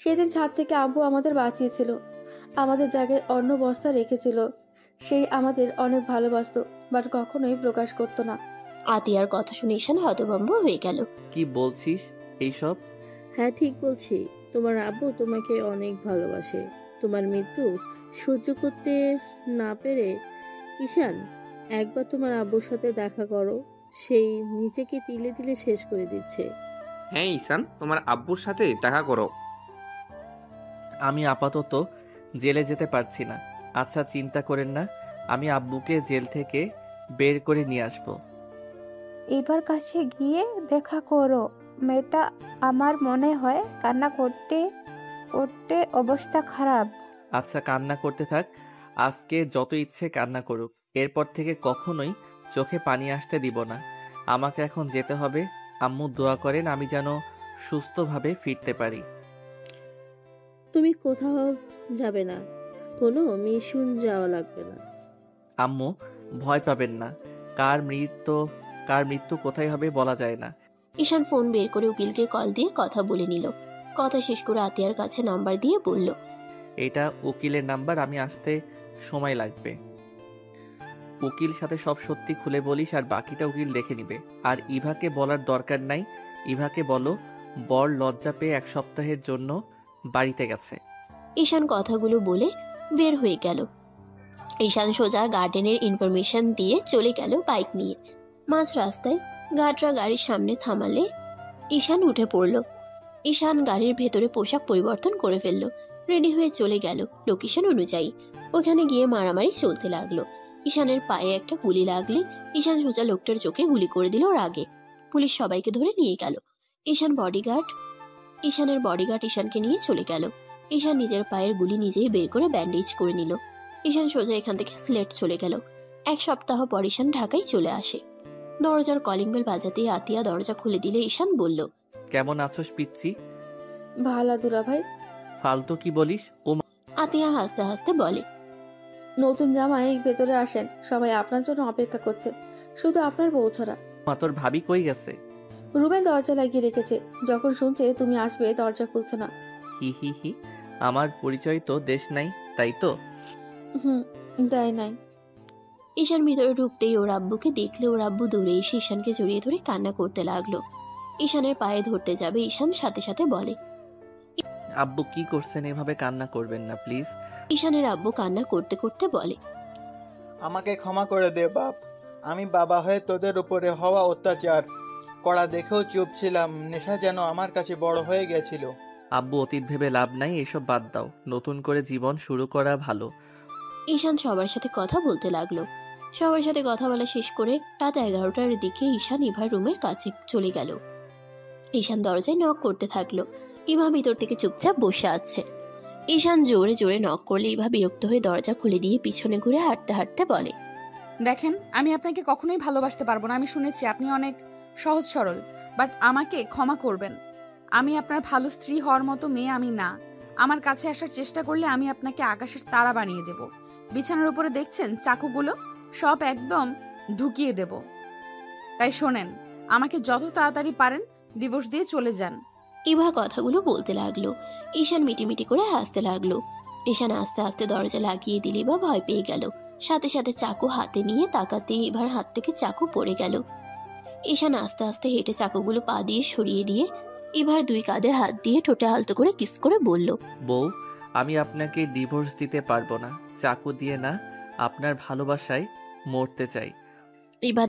সেদিন ছাদ থেকে আব্বু আমাদের বাঁচিয়েছিল, আমাদের জায়গায় অন্য বস্তা রেখেছিল। সেই আমাদের অনেক ভালোবাসতো, বাট কখনোই প্রকাশ করতো না। আতিয়ার কথা শুনে ঈশান হতভম্ব হয়ে গেল। কি বলছিস এইসব? হ্যাঁ ঠিক বলছি, তোমার আব্বু তোমাকে অনেক ভালোবাসে। তোমার মৃত্যু সহ্য করতে না পেরে ঈশান একবার তোমার আব্বুর সাথে দেখা করো, সেই নিজেকে তিলে তিলে শেষ করে দিচ্ছে। হ্যাঁ ঈশান, তোমার আব্বুর সাথে দেখা করো। আমি আপাতত জেলে যেতে পারছি না। আচ্ছা চিন্তা করেন না, আমি আব্বুকে জেল থেকে বের করে নিয়ে আসবো। এবার কাছে গিয়ে দেখা করো। মেয়েটা আমার মনে হয় কান্না করতে করতে অবস্থা খারাপ। আচ্ছা কান্না করতে থাক, আজকে যত ইচ্ছে কান্না করুক। এরপর থেকে কখনোই চোখে পানি আসতে দিব না। আমাকে এখন যেতে হবে। আম্মু দোয়া করেন আমি যেন সুস্থভাবে ফিরতে পারি। তুমি কোথাও যাবে না, কোনো মিশন যাওয়া লাগবে না। আম্মু ভয় পাবেন না, কার মৃত্যু কোথায় হবে বলা যায় না। ঈশান ফোন বের করে উকিলকে কল দিয়ে কথা বলে নিল। কথা শেষ করে আতিয়ার কাছে নাম্বার দিয়ে বলল, এটা উকিলের নাম্বার, আমি আসতে সময় লাগবে। উকিল সাথে সব সত্যি খুলে বলিস আর বাকিটা উকিল দেখে নিবে। আর ইভাকে বলার দরকার নাই। ইভাকে বলো বর লজ্জা পেয়ে 1 সপ্তাহের জন্য বাড়িতে গেছে। ঈশান কথাগুলো বলে বের হয়ে গেল। ঈশান সোজা গার্ডেনের ইনফরমেশন দিয়ে চলে গেল বাইক নিয়ে। মাঝ রাস্তায় গার্ডরা গাড়ির সামনে থামালে ঈশান উঠে পড়ল। ঈশান গাড়ির ভেতরে পোশাক পরিবর্তন করে ফেলল, রেডি হয়ে চলে গেল লোকেশন অনুযায়ী। ওখানে গিয়ে মারামারি চলতে লাগলো। ঈশানের পায়ে একটা গুলি লাগলে ঈশান সোজা লোকটার চোখে গুলি করে দিল আগে। পুলিশ সবাইকে ধরে নিয়ে গেল। ঈশানের বডিগার্ড ঈশানকে নিয়ে চলে গেল। ঈশান নিজের পায়ের গুলি নিজেই বের করে ব্যান্ডেজ করে নিল। ঈশান সোজা এখান থেকে সিলেট চলে গেল। 1 সপ্তাহ পর ঈশান ঢাকায় চলে আসে। দরজার কলিং বেল বাজাতেই আতিয়া দরজা খুলে দিলে ঈশান বলল, কেমন আছোস পিচ্চি? ভালো দুলা ভাই। ফালতু কি বলিস? ও আতিয়া হাসতে হাসতে বলে, নতুন জামাই ভেতরে আসেন, সবাই আপনার জন্য অপেক্ষা করছে, শুধু আপনার বউ ছাড়া। মা তোর ভাবি কই গেছে? রুবেল দরজা লাগিয়ে রেখেছে, যখন শুনছে তুমি আসবে দরজা খুলছে না। হি হি হি, আমার পরিচয় তো দেশ নাই তাই তো। দেয় নাই। ঈশান ভিতরে ঢুকতেই ওর আব্বুকে দেখলে ওর আব্বু দৌড়ে এসে ঈশানকে জড়িয়ে ধরে কান্না করতে লাগলো। ঈশানের পায়ে ধরতে যাবে, ঈশান সাথে সাথে বলে, আব্বু কি করছেন, এভাবে কান্না করবেন না প্লিজ। ঈশানের আব্বু কান্না করতে করতে বলে, আমাকে ক্ষমা করে দে বাপ, আমি বাবা হয়ে তোদের উপরে হওয়া অত্যাচার করা দেখেও চুপ ছিলাম। নেশা যেন আমার কাছে বড় হয়ে গেছিল। আব্বু অতীত ভেবে লাভ নাই, এসব বাদ দাও, নতুন করে জীবন শুরু করা ভালো। ঈশান সবার সাথে কথা বলতে লাগলো। সবার সাথে কথা বলা শেষ করে রাত 11টার দিকে ঈশান ইভার রুমের কাছে চলে গেল। ঈশান দরজায় নক করতে থাকলো। ইভা ভিতর থেকে চুপচাপ বসে আছে। ঈশান জোরে জোরে নক করলে ইভা বিরক্ত হয়ে দরজা খুলে দিয়ে পিছনে ঘুরে হাঁটতে হাঁটতে বলে, দেখেন আমি আপনাকে কখনোই ভালোবাসতে পারবো না। আমি শুনেছি আপনি অনেক সহজ সরল, বাট আমাকে ক্ষমা করবেন। আমি আপনার ভালো স্ত্রী হওয়ার মতো মেয়ে আমি না। আমার কাছে আসার চেষ্টা করলে আমি আপনাকে আকাশের তারা বানিয়ে দেব। বিছানার উপরে দেখছেন চাকুগুলো, সব একদম ঢুকিয়ে দেব। তাই শোনেন, আমাকে যত তাড়াতাড়ি পারেন ডিভোর্স দিয়ে চলে যান। ইভা কথাগুলো বলতে লাগলো। ঈশান মিটিমিটি করে হাসতে লাগলো। ঈশান আস্তে আস্তে দরজা লাগিয়ে দিলে ইভা ভয় পেয়ে গেল। সাথে সাথে চাকু হাতে নিয়ে তাকাতেই ইভার হাত থেকে চাকু পড়ে গেল। ঈশান আস্তে আস্তে হেঁটে চাকুগুলো পা দিয়ে সরিয়ে দিয়ে ইভার 2 কাঁধে হাত দিয়ে ঠোঁটে আলতো করে কিস করে বলল, বউ, আমি আপনাকে ডিভোর্স দিতে পারবো না, চাকু দিয়ে না, আপনার ভালোবাসায় মরতে চাই। ইভা